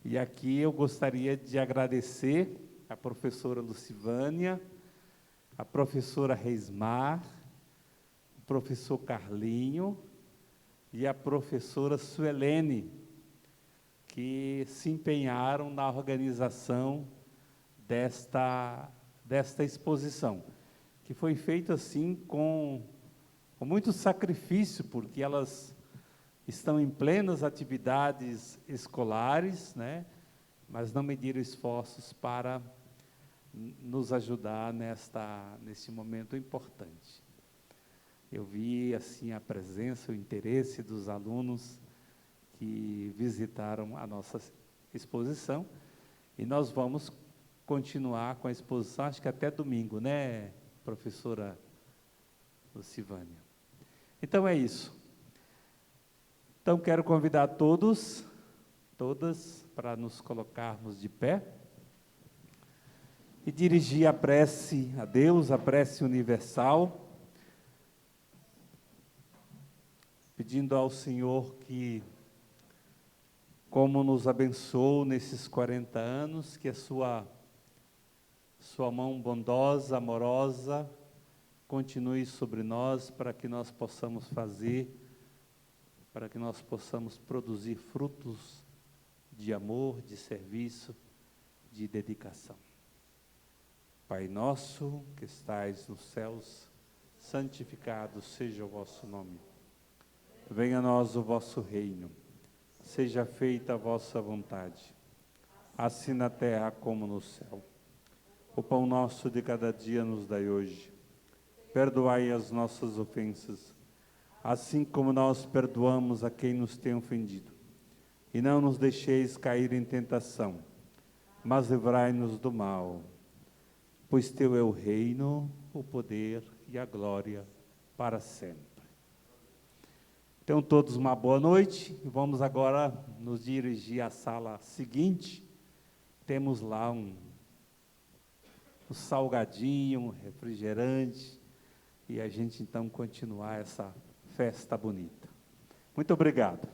E aqui eu gostaria de agradecer a professora Lucivânia, a professora Reismar, o professor Carlinho e a professora Suelene, que se empenharam na organização desta exposição, que foi feita assim com muito sacrifício, porque elas estão em plenas atividades escolares, né? Mas não mediram esforços para nos ajudar nesse momento importante. Eu vi assim a presença, o interesse dos alunos que visitaram a nossa exposição, e nós vamos continuar com a exposição, acho que até domingo, né, professora Lucivânia? Então é isso. Então quero convidar todos, todas, para nos colocarmos de pé e dirigir a prece a Deus, a prece universal, pedindo ao Senhor que, como nos abençoou nesses 40 anos, que a sua mão bondosa, amorosa, continue sobre nós, para que nós possamos produzir frutos de amor, de serviço, de dedicação. Pai nosso, que estais nos céus, santificado seja o vosso nome. Venha a nós o vosso reino. Seja feita a vossa vontade, assim na terra como no céu. O pão nosso de cada dia nos dai hoje. Perdoai as nossas ofensas, assim como nós perdoamos a quem nos tem ofendido. E não nos deixeis cair em tentação, mas livrai-nos do mal. Pois teu é o reino, o poder e a glória para sempre. Tenham todos uma boa noite. Vamos agora nos dirigir à sala seguinte. Temos lá um salgadinho, um refrigerante, e a gente então continuar essa festa bonita. Muito obrigado.